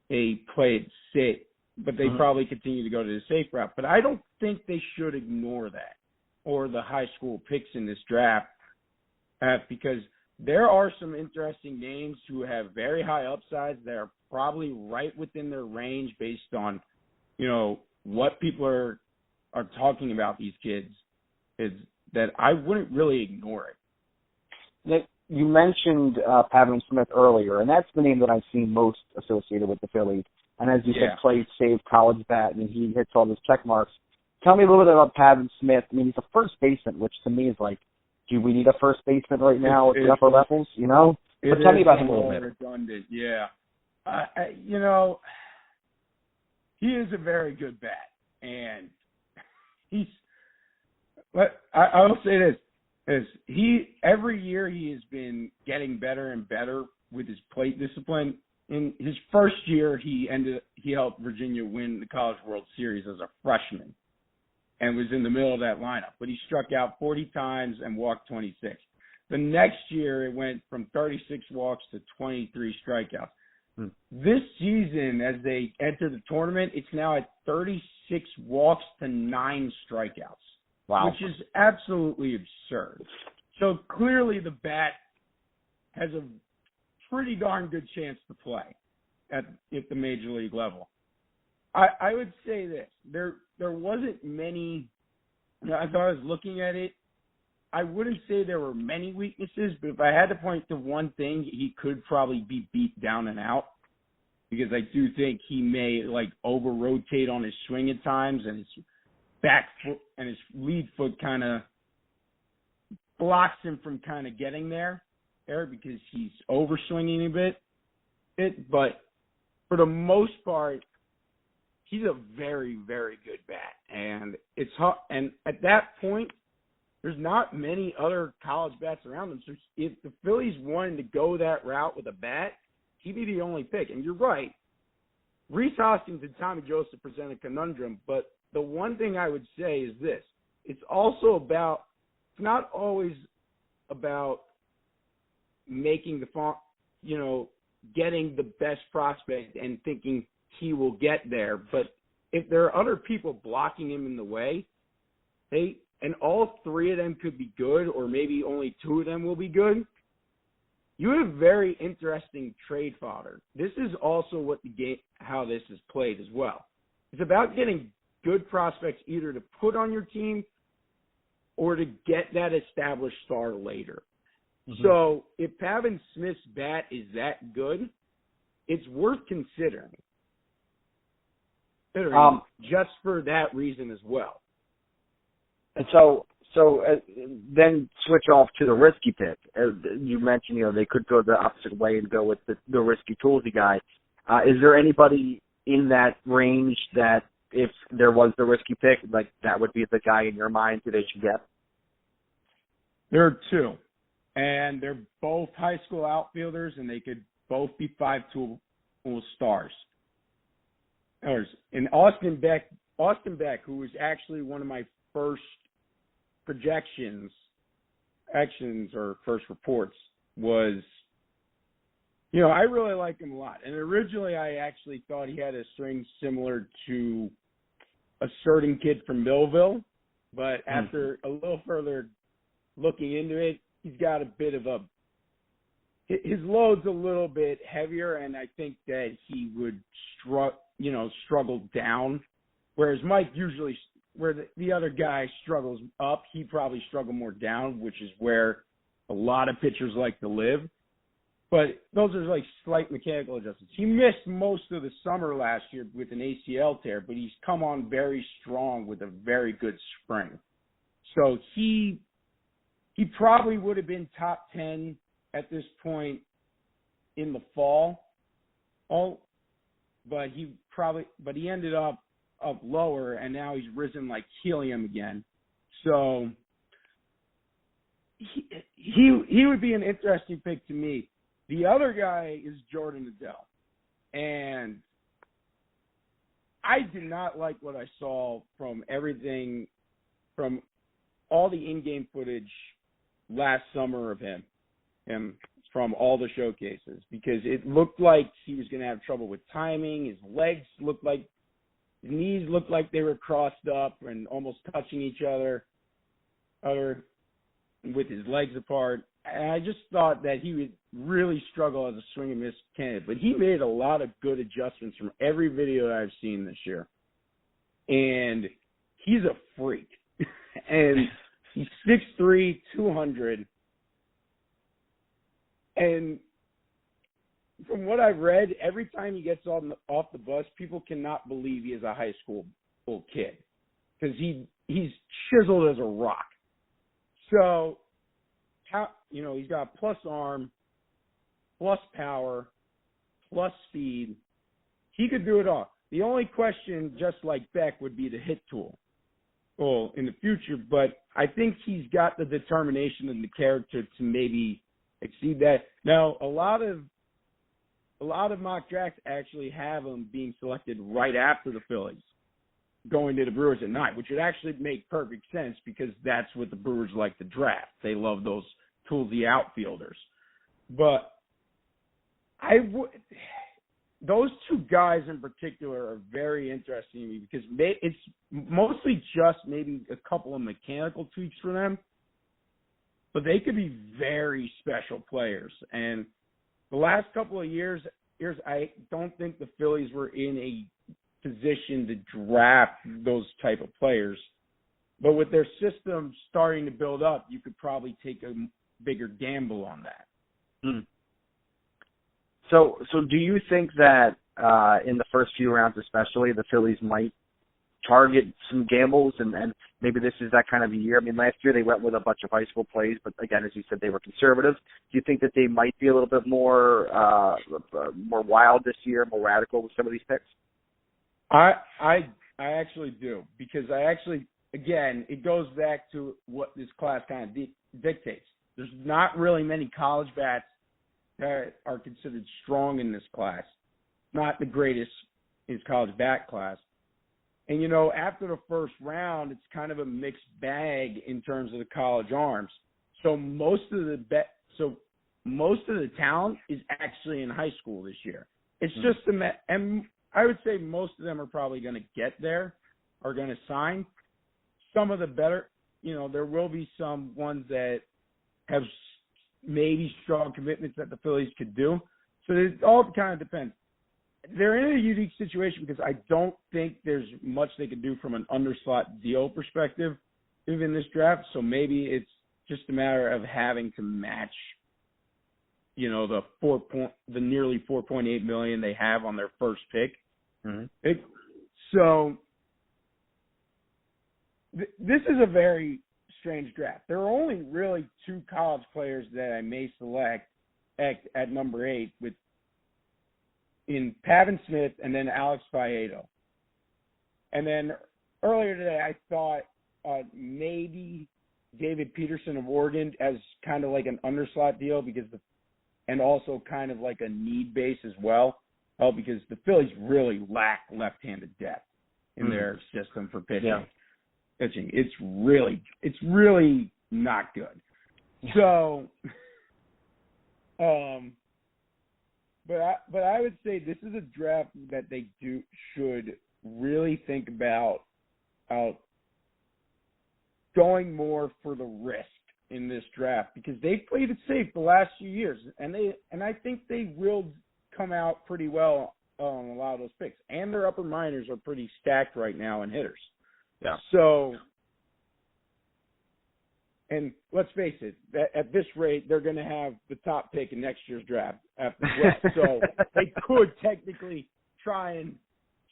[SPEAKER 5] play it safe, but they probably continue to go to the safe route. But I don't think they should ignore that or the high school picks in this draft because there are some interesting names who have very high upsides that are probably right within their range based on, what people are talking about these kids, is that I wouldn't really ignore it.
[SPEAKER 4] Nick, you mentioned Pavin Smith earlier, and that's the name that I've seen most associated with the Phillies. And as you said, played safe, college bat, and he hits all those check marks. Tell me a little bit about Pavin Smith. I mean, he's a first baseman, which to me is like, do we need a first baseman right now at the upper levels, But tell me about him a little bit.
[SPEAKER 5] Redundant, yeah. He is a very good bat, and but I will say this, every year he has been getting better and better with his plate discipline. In his first year, he helped Virginia win the College World Series as a freshman and was in the middle of that lineup. But he struck out 40 times and walked 26. The next year, it went from 36 walks to 23 strikeouts. This season, as they enter the tournament, it's now at 36 walks to 9 strikeouts.
[SPEAKER 4] Wow.
[SPEAKER 5] Which is absolutely absurd. So clearly the bat has a pretty darn good chance to play at the major league level. I would say this. There wasn't many, as I was looking at it, I wouldn't say there were many weaknesses, but if I had to point to one thing, he could probably be beat down and out, because I do think he may over rotate on his swing at times, and his back foot and his lead foot kind of blocks him from kind of getting there because he's over swinging a bit. But for the most part, he's a very, very good bat, and it's hard. And at that point, there's not many other college bats around him. So if the Phillies wanted to go that route with a bat, he'd be the only pick. And you're right. Rhys Hoskins and Tommy Joseph present a conundrum, but the one thing I would say is this. It's also about, it's not always about making getting the best prospect and thinking he will get there. But if there are other people blocking him in the way, and all three of them could be good, or maybe only two of them will be good, you have very interesting trade fodder. This is also what how this is played as well. It's about getting good prospects either to put on your team or to get that established star later. Mm-hmm. So if Pavin Smith's bat is that good, it's worth considering. Just for that reason as well.
[SPEAKER 4] And so then switch off to the risky pick. You mentioned, they could go the opposite way and go with the risky toolsy guy. Is there anybody in that range that, if there was the risky pick, that would be the guy in your mind who they should get?
[SPEAKER 5] There are two, and they're both high school outfielders, and they could both be 5-tool stars. And Austin Beck, who was actually one of my first first reports, was, I really like him a lot. And originally I actually thought he had a swing similar to a certain kid from Millville, but after a little further looking into it, he's got a bit of his load's a little bit heavier, and I think that he would struggle down, whereas Mike usually, where the other guy struggles up, he probably struggle more down, which is where a lot of pitchers like to live. But those are slight mechanical adjustments. He missed most of the summer last year with an ACL tear, but he's come on very strong with a very good spring. So he probably would have been top 10 at this point in the fall. But he ended up lower, and now he's risen like helium again. So he would be an interesting pick to me. The other guy is Jordan Adele, and I did not like what I saw from all the in-game footage last summer of him from all the showcases, because it looked like he was going to have trouble with timing. His knees looked like they were crossed up and almost touching each other with his legs apart. And I just thought that he would really struggle as a swing and miss candidate. But he made a lot of good adjustments from every video that I've seen this year. And he's a freak. And he's 6'3", 200. And from what I've read, every time he gets off the bus, people cannot believe he is a high school kid, because he's chiseled as a rock. So, he's got plus arm, plus power, plus speed. He could do it all. The only question, just like Beck, would be the hit tool in the future. But I think he's got the determination and the character to maybe exceed that. Now, a lot of mock drafts actually have him being selected right after the Phillies, going to the Brewers at 9, which would actually make perfect sense, because that's what the Brewers like to draft. They love those toolsy outfielders. But those two guys in particular are very interesting to me, because it's mostly just maybe a couple of mechanical tweaks for them, but they could be very special players. And the last couple of years, I don't think the Phillies were in a position to draft those type of players. But with their system starting to build up, you could probably take a bigger gamble on that.
[SPEAKER 4] Hmm. So do you think that in the first few rounds especially, the Phillies might target some gambles, and maybe this is that kind of a year? I mean, last year they went with a bunch of high school plays, but again, as you said, they were conservative. Do you think that they might be a little bit more wild this year, more radical with some of these picks?
[SPEAKER 5] I actually do, because again, it goes back to what this class kind of dictates. There's not really many college bats that are considered strong in this class. Not the greatest in this college bat class. And, after the first round, it's kind of a mixed bag in terms of the college arms. So most of the talent is actually in high school this year. It's just and I would say most of them are probably going to get there, are going to sign. Some of the better, there will be some ones that have maybe strong commitments that the Phillies could do. So it all kind of depends. They're in a unique situation because I don't think there's much they can do from an underslot deal perspective in this draft. So maybe it's just a matter of having to match, the nearly $4.8 million they have on their first pick. Mm-hmm. So this is a very strange draft. There are only really two college players that I may select at number 8 in Pavin Smith and then Alex Faedo. And then earlier today I thought maybe David Peterson of Oregon as kind of like an underslot deal and also kind of like a need base as well. Because the Phillies really lack left-handed depth in their system for pitching. Yeah. It's really not good. So, but I would say this is a draft that they should really think about going more for the risk in this draft, because they've played it safe the last few years, and I think they will come out pretty well on a lot of those picks, and their upper minors are pretty stacked right now in hitters.
[SPEAKER 4] Yeah.
[SPEAKER 5] So, and let's face it, at this rate, they're going to have the top pick in next year's draft after that. So they could technically try and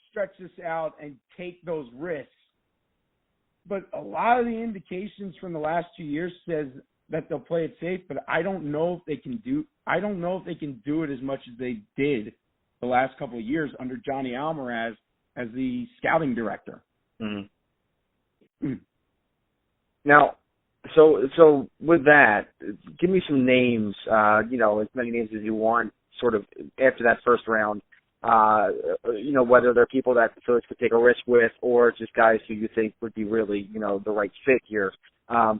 [SPEAKER 5] stretch this out and take those risks. But a lot of the indications from the last 2 years says that they'll play it safe, but I don't know if they can do it as much as they did the last couple of years under Johnny Almaraz as the scouting director.
[SPEAKER 4] Mm-hmm. Now, so with that, give me some names, as many names as you want, sort of after that first round, whether they're people that the Phillies could take a risk with or just guys who you think would be really, the right fit here.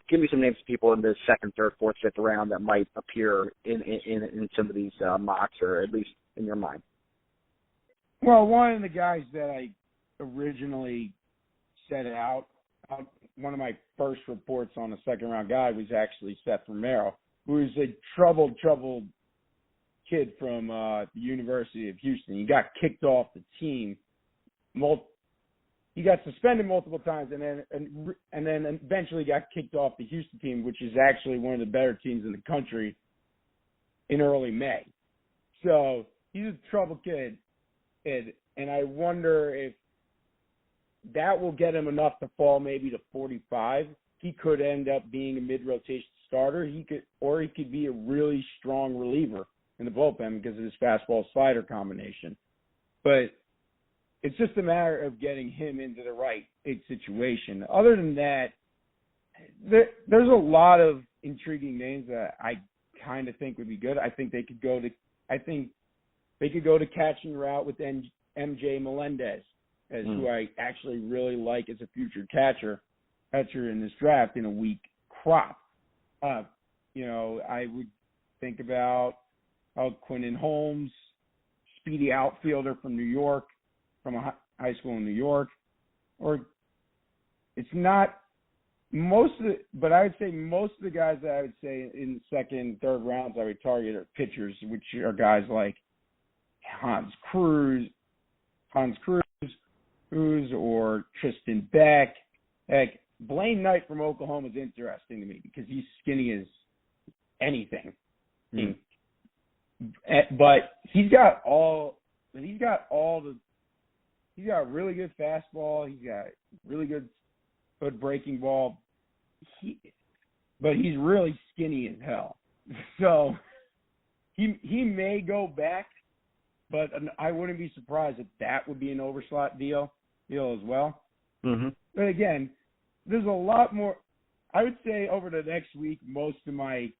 [SPEAKER 4] Give me some names of people in the second, third, fourth, fifth round that might appear in some of these mocks, or at least in your mind.
[SPEAKER 5] Well, one of the guys that I originally set out, one of my first reports on a second-round guy was actually Seth Romero, who is a troubled kid from the University of Houston. He got kicked off the team. He got suspended multiple times, and then eventually got kicked off the Houston team, which is actually one of the better teams in the country, in early May. So he's a troubled kid, and I wonder if that will get him enough to fall maybe to 45. He could end up being a mid-rotation starter. He could be a really strong reliever in the bullpen because of his fastball slider combination. But it's just a matter of getting him into the right situation. Other than that, there's a lot of intriguing names that I kind of think would be good. I think they could go to catching route with MJ Melendez, who I actually really like as a future catcher in this draft in a weak crop. I would think about Quinton Holmes, speedy outfielder from New York, from a high school in New York. Or it's not most of but I would say most of the guys that I would say in the second, third rounds I would target are pitchers, which are guys like Hans Cruz, or Tristan Beck. Heck, Blaine Knight from Oklahoma is interesting to me because he's skinny as anything. But he's got really good fastball. He's got really good breaking ball. But he's really skinny as hell. So he may go back, but I wouldn't be surprised if that would be an overslot deal as well.
[SPEAKER 4] Mm-hmm.
[SPEAKER 5] But again, there's a lot more. I would say over the next week, most of my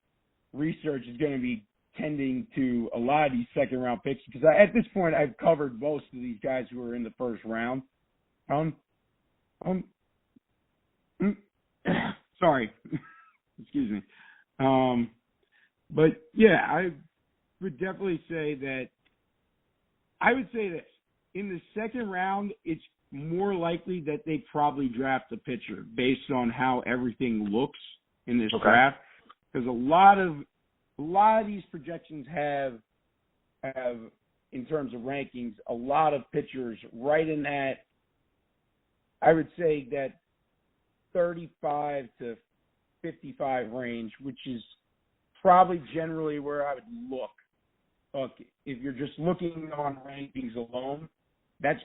[SPEAKER 5] research is going to be tending to a lot of these second-round picks because at this point I've covered most of these guys who are in the first round. Sorry. Excuse me. But, yeah, I would definitely say that I would say this. In the second round, it's more likely that they probably draft a pitcher based on how everything looks in this draft. Because a lot of these projections have in terms of rankings, a lot of pitchers right in that, I would say that 35 to 55 range, which is probably generally where I would look. If you're just looking on rankings alone, that's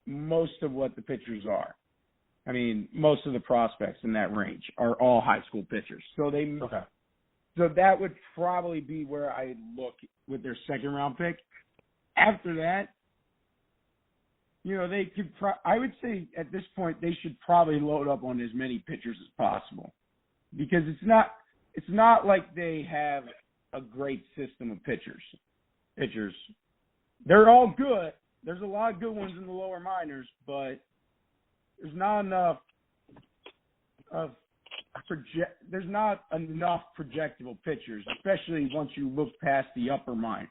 [SPEAKER 5] most of what the pitchers are. I mean, most of the prospects in that range are all high school pitchers. So So that would probably be where I look with their second round pick. After that, they could. I would say at this point they should probably load up on as many pitchers as possible, because it's not like they have a great system of pitchers. They're all good. There's a lot of good ones in the lower minors, but there's not enough there's not enough projectable pitchers, especially once you look past the upper minor,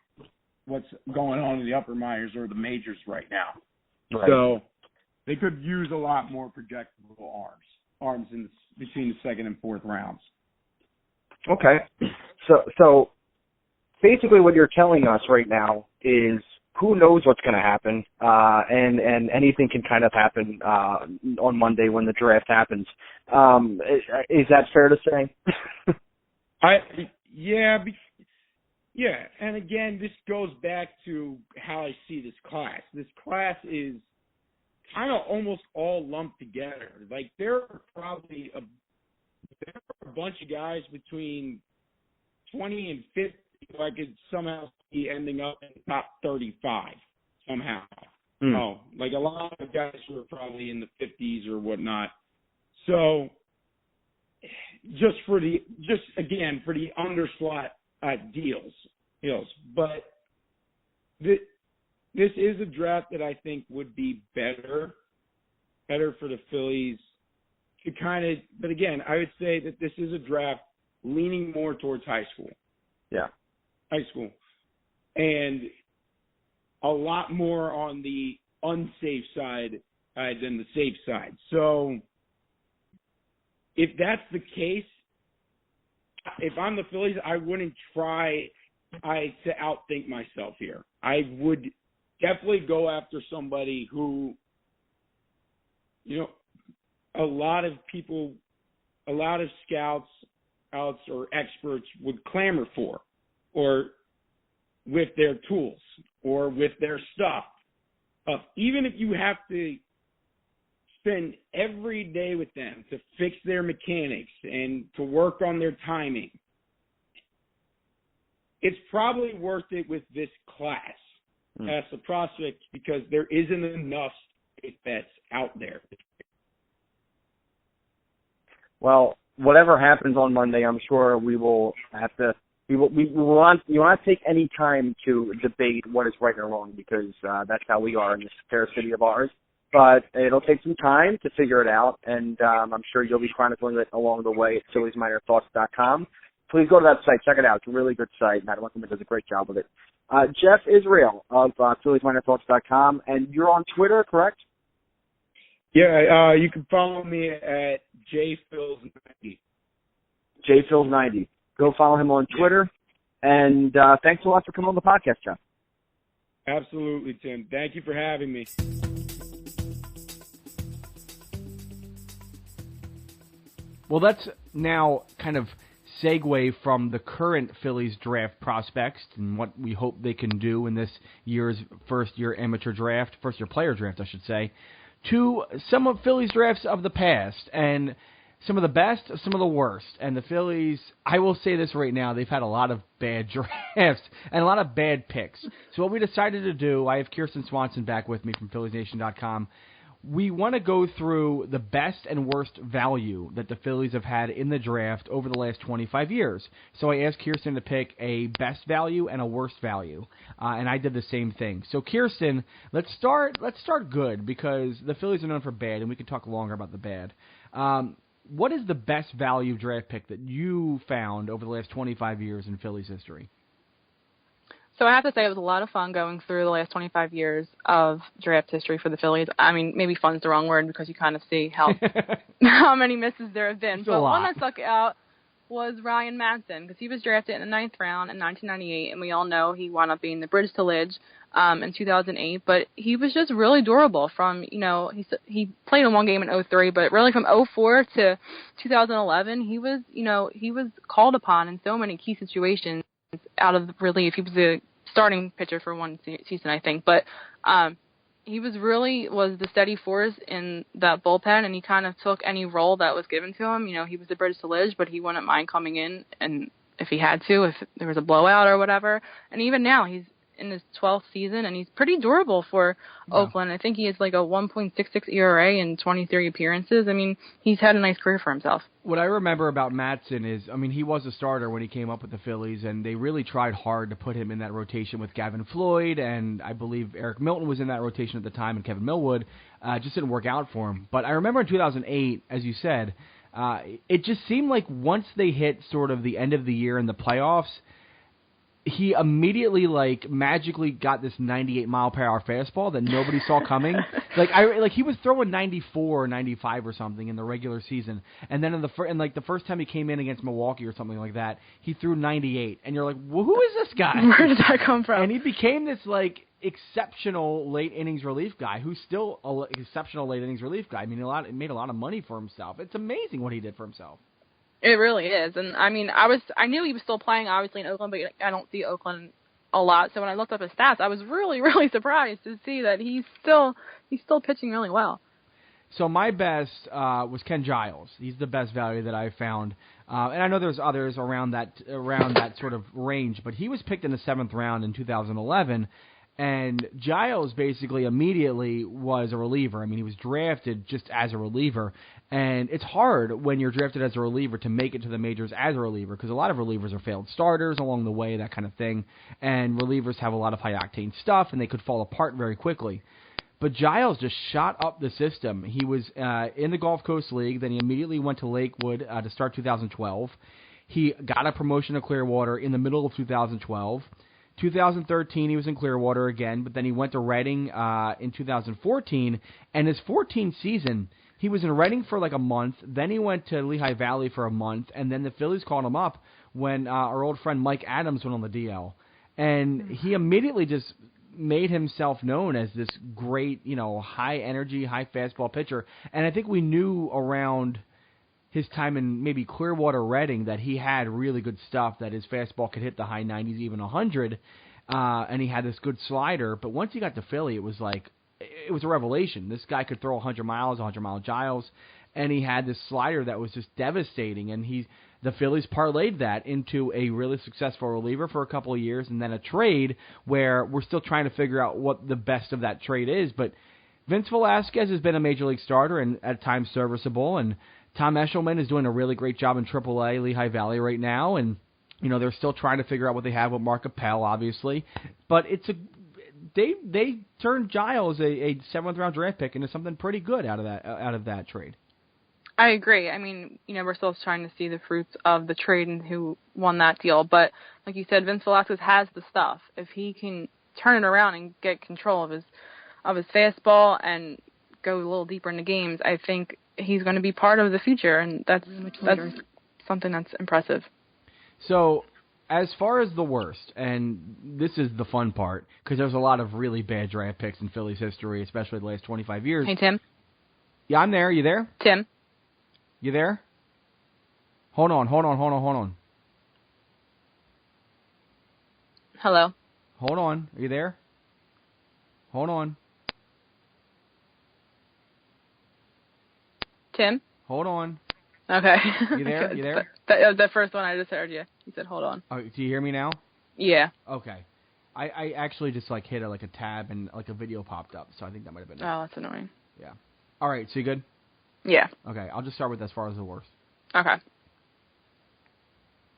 [SPEAKER 5] what's going on in the upper minors or the majors right now. Right. So they could use a lot more projectable arms between the second and fourth rounds.
[SPEAKER 4] Okay. So basically what you're telling us right now is who knows what's going to happen, and anything can kind of happen on Monday when the draft happens. Is that fair to say?
[SPEAKER 5] Yeah, and again, this goes back to how I see this class. This class is kind of almost all lumped together. Like there are probably a bunch of guys between 20 and 50 who I could somehow see ending up in the top 35 somehow. Like a lot of guys who are probably in the 50s or whatnot. So for the underslot deals. But this is a draft that I think would be better for the Phillies to kind of. But again, I would say that this is a draft leaning more towards high school.
[SPEAKER 4] Yeah.
[SPEAKER 5] High school. And a lot more on the unsafe side than the safe side. So if that's the case, if I'm the Phillies, I wouldn't try to outthink myself here. I would definitely go after somebody who, a lot of scouts or experts would clamor for, or with their tools or with their stuff. Even if you have to spend every day with them to fix their mechanics and to work on their timing, it's probably worth it with this class as a prospect, because there isn't enough bets out there.
[SPEAKER 4] Well, whatever happens on Monday, I'm sure we will have to. We will not take any time to debate what is right or wrong, because that's how we are in this fair city of ours. But it'll take some time to figure it out, and I'm sure you'll be chronicling it along the way at PhilliesMinorThoughts.com. Please go to that site. Check it out. It's a really good site. Matt Wickerman does a great job with it. Jeff Israel of PhilliesMinorThoughts.com, and you're on Twitter, correct?
[SPEAKER 5] Yeah, you can follow me at jphils90.
[SPEAKER 4] jphils90. Go follow him on Twitter. And thanks a lot for coming on the podcast, Jeff.
[SPEAKER 5] Absolutely, Tim. Thank you for having me.
[SPEAKER 2] Well, let's now kind of segue from the current Phillies draft prospects and what we hope they can do in this year's first-year player draft, I should say, to some of Phillies drafts of the past, and some of the best, some of the worst. And the Phillies, I will say this right now, they've had a lot of bad drafts and a lot of bad picks. So what we decided to do, I have Kirsten Swanson back with me from PhilliesNation.com. We want to go through the best and worst value that the Phillies have had in the draft over the last 25 years. So I asked Kirsten to pick a best value and a worst value, and I did the same thing. So Kirsten, let's start good, because the Phillies are known for bad, and we can talk longer about the bad. What is the best value draft pick that you found over the last 25 years in Phillies history?
[SPEAKER 3] So I have to say it was a lot of fun going through the last 25 years of draft history for the Phillies. I mean, maybe fun's the wrong word, because you kind of see how many misses there have been. But one that stuck out was Ryan Madson, because he was drafted in the 9th round in 1998, and we all know he wound up being the bridge to Lidge in 2008. But he was just really durable from, he played in one game in 2003, but really from 2004 to 2011, he was called upon in so many key situations out of relief. He was a starting pitcher for one season, I think, but he was the steady force in that bullpen, and he kind of took any role that was given to him. He was the bridge to Lidge, but he wouldn't mind coming in, and if he had to, if there was a blowout or whatever. And even now, he's in his 12th season, and he's pretty durable for Oakland. I think he has like a 1.66 ERA in 23 appearances. I mean, he's had a nice career for himself.
[SPEAKER 2] What I remember about Madson is, he was a starter when he came up with the Phillies, and they really tried hard to put him in that rotation with Gavin Floyd, and I believe Eric Milton was in that rotation at the time, and Kevin Millwood. Just didn't work out for him. But I remember in 2008, as you said, it just seemed like once they hit sort of the end of the year in the playoffs, he immediately, magically got this 98-mile-per-hour fastball that nobody saw coming. He was throwing 94 or 95 or something in the regular season, and then the first time he came in against Milwaukee or something like that, he threw 98, and you're like, well, who is this guy?
[SPEAKER 3] Where did that come from?
[SPEAKER 2] And he became this exceptional late innings relief guy, who's still an exceptional late innings relief guy. He made a lot of money for himself. It's amazing what he did for himself.
[SPEAKER 3] It really is. And I knew he was still playing obviously in Oakland, but I don't see Oakland a lot. So when I looked up his stats, I was really, really surprised to see that he's still pitching really well.
[SPEAKER 2] So my best was Ken Giles. He's the best value that I found. And I know there's others around that sort of range, but he was picked in the 7th round in 2011. And Giles basically immediately was a reliever. He was drafted just as a reliever. And it's hard when you're drafted as a reliever to make it to the majors as a reliever, because a lot of relievers are failed starters along the way, that kind of thing. And relievers have a lot of high-octane stuff, and they could fall apart very quickly. But Giles just shot up the system. He was in the Gulf Coast League. Then he immediately went to Lakewood to start 2012. He got a promotion to Clearwater in the middle of 2012. 2013, he was in Clearwater again, but then he went to Reading in 2014, and his 14th season, he was in Reading for a month, then he went to Lehigh Valley for a month, and then the Phillies called him up when our old friend Mike Adams went on the DL, and he immediately just made himself known as this great, high-energy, high-fastball pitcher, and I think we knew around his time in maybe Clearwater, Reading, that he had really good stuff, that his fastball could hit the high 90s, even 100, and he had this good slider. But once he got to Philly, it was a revelation. This guy could throw 100 miles, 100-mile Giles, and he had this slider that was just devastating. And the Phillies parlayed that into a really successful reliever for a couple of years, and then a trade where we're still trying to figure out what the best of that trade is. But Vince Velasquez has been a major league starter and at times serviceable, and Tom Eshelman is doing a really great job in AAA Lehigh Valley right now, and they're still trying to figure out what they have with Mark Appel, obviously. But they turned Giles, a 7th round draft pick, into something pretty good out of that trade.
[SPEAKER 3] I agree. We're still trying to see the fruits of the trade and who won that deal. But like you said, Vince Velasquez has the stuff. If he can turn it around and get control of his fastball and go a little deeper into games, I think he's going to be part of the future, and that's something that's impressive.
[SPEAKER 2] So, as far as the worst, and this is the fun part, because there's a lot of really bad draft picks in Phillies history, especially the last 25 years.
[SPEAKER 3] Hey, Tim.
[SPEAKER 2] Yeah, I'm there. You there?
[SPEAKER 3] Tim.
[SPEAKER 2] You there? Hold on.
[SPEAKER 3] Hello.
[SPEAKER 2] Hold on. Are you there? Hold on.
[SPEAKER 3] Tim?
[SPEAKER 2] Hold on.
[SPEAKER 3] Okay.
[SPEAKER 2] You there? You there?
[SPEAKER 3] The first one I just heard you. You said hold on.
[SPEAKER 2] Oh, do you hear me now?
[SPEAKER 3] Yeah.
[SPEAKER 2] Okay. I actually just like hit a tab and like a video popped up, so I think that might have been it.
[SPEAKER 3] Oh, that's annoying.
[SPEAKER 2] Yeah. All right, so you good?
[SPEAKER 3] Yeah.
[SPEAKER 2] Okay, I'll just start with as far as the worst.
[SPEAKER 3] Okay.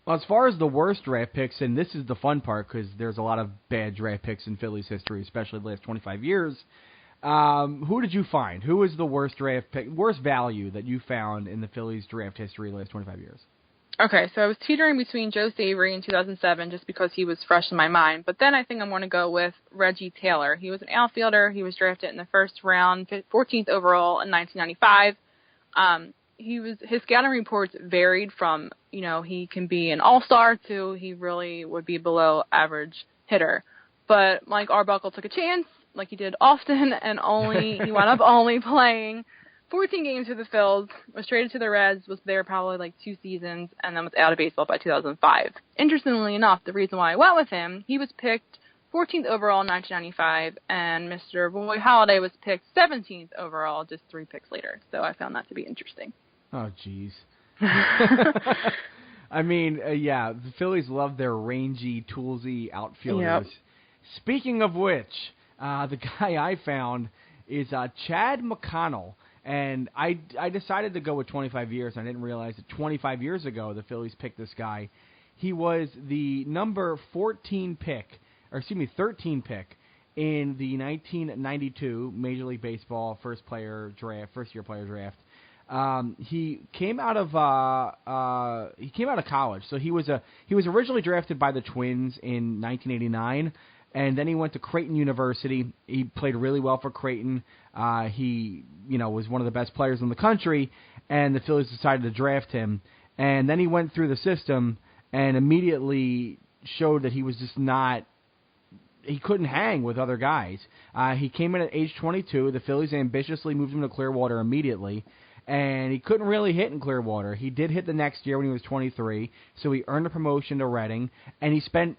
[SPEAKER 2] Well, as far as the worst draft picks, and this is the fun part because there's a lot of bad draft picks in Phillies history, especially the last 25 years. Who did you find? Who was the worst draft pick, worst value that you found in the Phillies draft history the last 25 years?
[SPEAKER 3] Okay, so I was teetering between Joe Savory in 2007 just because he was fresh in my mind. But then I think I'm going to go with Reggie Taylor. He was an outfielder. He was drafted in the first round, 14th overall in 1995. His scouting reports varied from, he can be an all-star to he really would be below average hitter. But Mike Arbuckle took a chance, like he did often, and he wound up only playing 14 games for the Phils, was traded to the Reds, was there probably like 2 seasons, and then was out of baseball by 2005. Interestingly enough, the reason why I went with him, he was picked 14th overall in 1995, and Mr. Roy Halladay was picked 17th overall just 3 picks later. So I found that to be interesting.
[SPEAKER 2] Oh, jeez. I mean, yeah, the Phillies love their rangy, toolsy outfielders.
[SPEAKER 3] Yep.
[SPEAKER 2] Speaking of which, the guy I found is Chad McConnell. And I decided to go with 25 years. I didn't realize that 25 years ago the Phillies picked this guy. He was the number 13 pick in the 1992 Major League Baseball first-year player draft. He came out of college. So he was originally drafted by the Twins in 1989. And then he went to Creighton University. He played really well for Creighton. He, was one of the best players in the country, and the Phillies decided to draft him. And then he went through the system and immediately showed that he was just he couldn't hang with other guys. He came in at age 22. The Phillies ambitiously moved him to Clearwater immediately, and he couldn't really hit in Clearwater. He did hit the next year when he was 23, so he earned a promotion to Reading, and he spent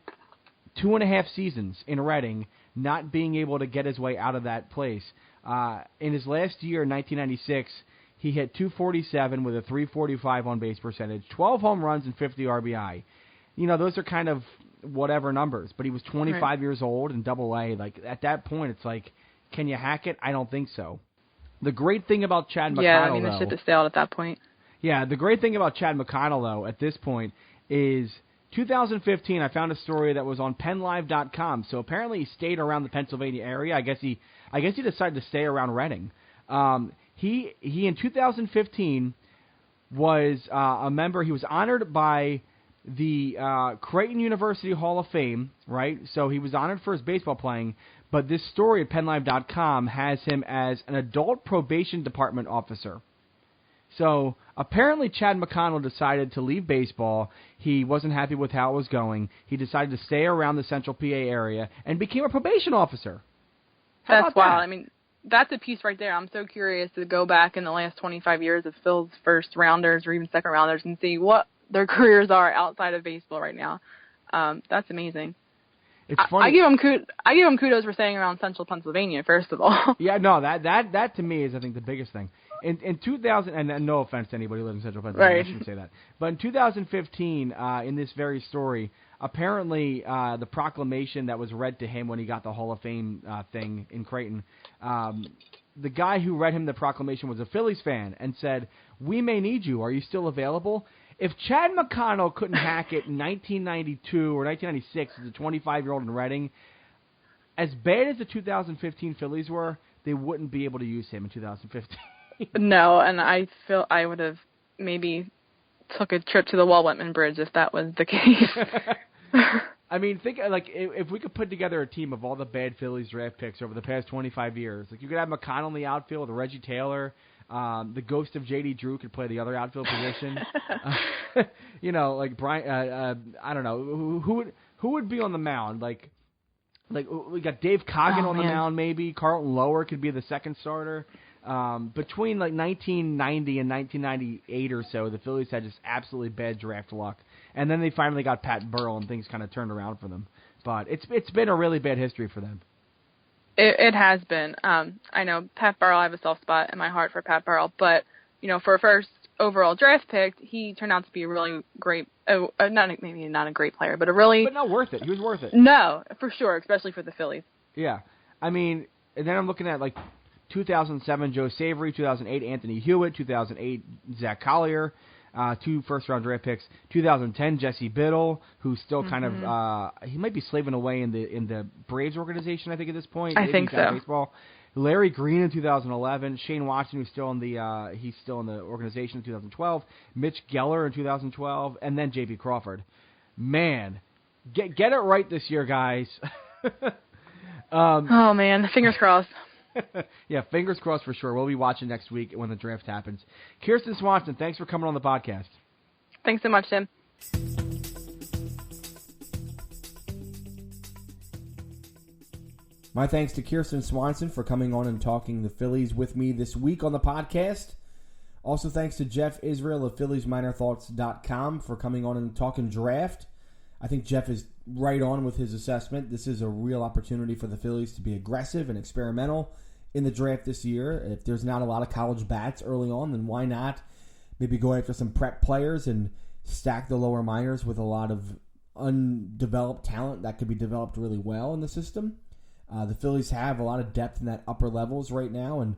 [SPEAKER 2] 2.5 seasons in Reading not being able to get his way out of that place. In his last year, in 1996, he hit .247 with a .345 on-base percentage, 12 home runs, and 50 RBI. Those are kind of whatever numbers, but he was 25 years old in Double-A. Like, at that point, it's like, can you hack it? I don't think so. The great thing about Chad McConnell,
[SPEAKER 3] the ship has sailed at that point.
[SPEAKER 2] Yeah, the great thing about Chad McConnell, though, at this point is 2015, I found a story that was on PennLive.com. So apparently he stayed around the Pennsylvania area. I guess he decided to stay around Reading. He in 2015 was a member. He was honored by the Creighton University Hall of Fame, right? So he was honored for his baseball playing. But this story at PennLive.com has him as an adult probation department officer. So apparently Chad McConnell decided to leave baseball. He wasn't happy with how it was going. He decided to stay around the Central PA area and became a probation officer.
[SPEAKER 3] That's wild. I mean, that's a piece right there. I'm so curious to go back in the last 25 years of Phil's first rounders or even second rounders and see what their careers are outside of baseball right now. That's amazing.
[SPEAKER 2] It's funny.
[SPEAKER 3] I give him kudos for staying around Central Pennsylvania, first of all.
[SPEAKER 2] Yeah, no, that to me is, I think, the biggest thing. In 2000, and no offense to anybody who lives in Central Pennsylvania, I shouldn't say that. But in 2015, in this very story, apparently the proclamation that was read to him when he got the Hall of Fame thing in Creighton, the guy who read him the proclamation was a Phillies fan and said, "We may need you. Are you still available?" If Chad McConnell couldn't hack it in 1992 or 1996 as a 25-year-old in Reading, as bad as the 2015 Phillies were, they wouldn't be able to use him in 2015.
[SPEAKER 3] No, and I feel I would have maybe took a trip to the Walt Whitman Bridge if that was the case.
[SPEAKER 2] I mean, think like if we could put together a team of all the bad Phillies draft picks over the past 25 years, like you could have McConnell in the outfield, or Reggie Taylor, the ghost of J.D. Drew could play the other outfield position. Like Brian, I don't know who would be on the mound. Like Like, we got Dave Coggin on the mound, maybe. Carlton Lower could be the second starter. Between like 1990 and 1998 or so, the Phillies had just absolutely bad draft luck. And then they finally got Pat Burrell, and things kind of turned around for them. But it's been a really bad history for them.
[SPEAKER 3] It has been. I know Pat Burrell, I have a soft spot in my heart for Pat Burrell. But, for a first overall draft pick, he turned out to be a really great, maybe not a great player, but a really...
[SPEAKER 2] But not worth it. He was worth it.
[SPEAKER 3] No, for sure, especially for the Phillies.
[SPEAKER 2] Yeah. I mean, and then I'm looking at, like, 2007, Joe Savory, 2008, Anthony Hewitt, 2008, Zach Collier, 2 first-round draft picks, 2010, Jesse Biddle, who's still kind of, he might be slaving away in the Braves organization, I think, at this point.
[SPEAKER 3] I think so.
[SPEAKER 2] Baseball. Larry Green in 2011, Shane Watson, who's still in he's still in the organization in 2012, Mitch Geller in 2012, and then J.P. Crawford. Man, get it right this year, guys.
[SPEAKER 3] Oh, man, fingers crossed.
[SPEAKER 2] Yeah, fingers crossed for sure. We'll be watching next week when the draft happens. Kirsten Swanson, thanks for coming on the podcast.
[SPEAKER 3] Thanks so much, Tim.
[SPEAKER 1] My thanks to Kirsten Swanson for coming on and talking the Phillies with me this week on the podcast. Also, thanks to Jeff Israel of PhilliesMinorThoughts.com for coming on and talking draft. I think Jeff is right on with his assessment. This is a real opportunity for the Phillies to be aggressive and experimental in the draft this year. If there's not a lot of college bats early on, then why not maybe go after some prep players and stack the lower minors with a lot of undeveloped talent that could be developed really well in the system. The Phillies have a lot of depth in that upper levels right now, and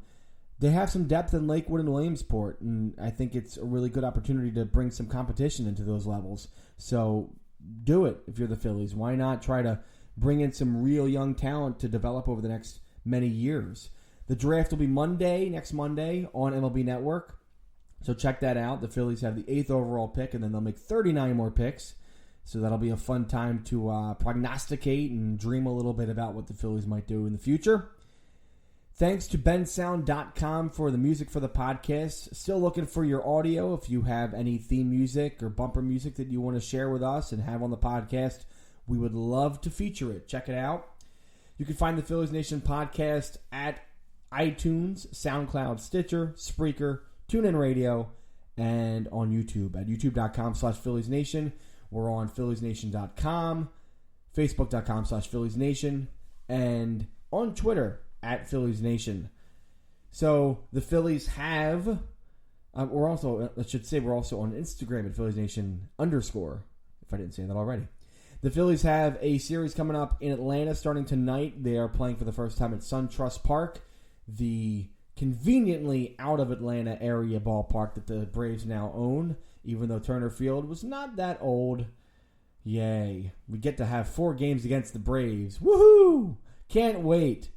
[SPEAKER 1] they have some depth in Lakewood and Williamsport, and I think it's a really good opportunity to bring some competition into those levels. So do it if you're the Phillies. Why not try to bring in some real young talent to develop over the next many years? The draft will be next Monday on MLB Network, so check that out. The Phillies have the 8th overall pick, and then they'll make 39 more picks. So that'll be a fun time to prognosticate and dream a little bit about what the Phillies might do in the future. Thanks to bensound.com for the music for the podcast. Still looking for your audio. If you have any theme music or bumper music that you want to share with us and have on the podcast, we would love to feature it. Check it out. You can find the Phillies Nation podcast at iTunes, SoundCloud, Stitcher, Spreaker, TuneIn Radio, and on YouTube at youtube.com/PhilliesNation. We're on PhilliesNation.com, Facebook.com/PhilliesNation, and on Twitter at Phillies Nation. So the Phillies have, we're also on Instagram at Phillies Nation _, if I didn't say that already. The Phillies have a series coming up in Atlanta starting tonight. They are playing for the first time at SunTrust Park, the conveniently out of Atlanta area ballpark that the Braves now own, even though Turner Field was not that old. Yay. We get to have 4 games against the Braves. Woohoo! Can't wait.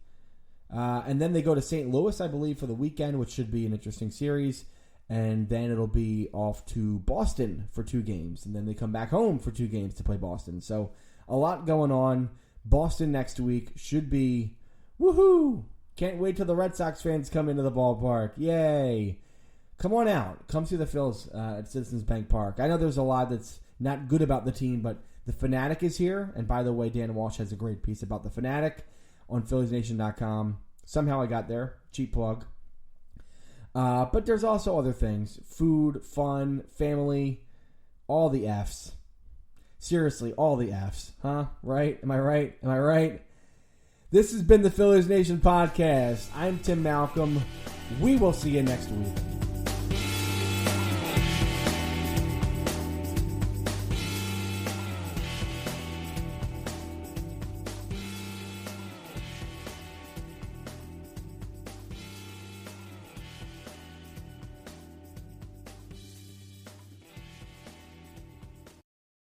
[SPEAKER 1] And then they go to St. Louis, I believe, for the weekend, which should be an interesting series. And then it'll be off to Boston for 2 games. And then they come back home for 2 games to play Boston. So a lot going on. Boston next week should be woohoo! Can't wait till the Red Sox fans come into the ballpark. Yay! Come on out. Come see the Phils at Citizens Bank Park. I know there's a lot that's not good about the team, but the Fanatic is here. And by the way, Dan Walsh has a great piece about the Fanatic on PhilliesNation.com. Somehow I got there. Cheap plug. But there's also other things. Food, fun, family, all the Fs. Seriously, all the Fs. Huh? Right? Am I right? Am I right? This has been the Phillies Nation Podcast. I'm Tim Malcolm. We will see you next week.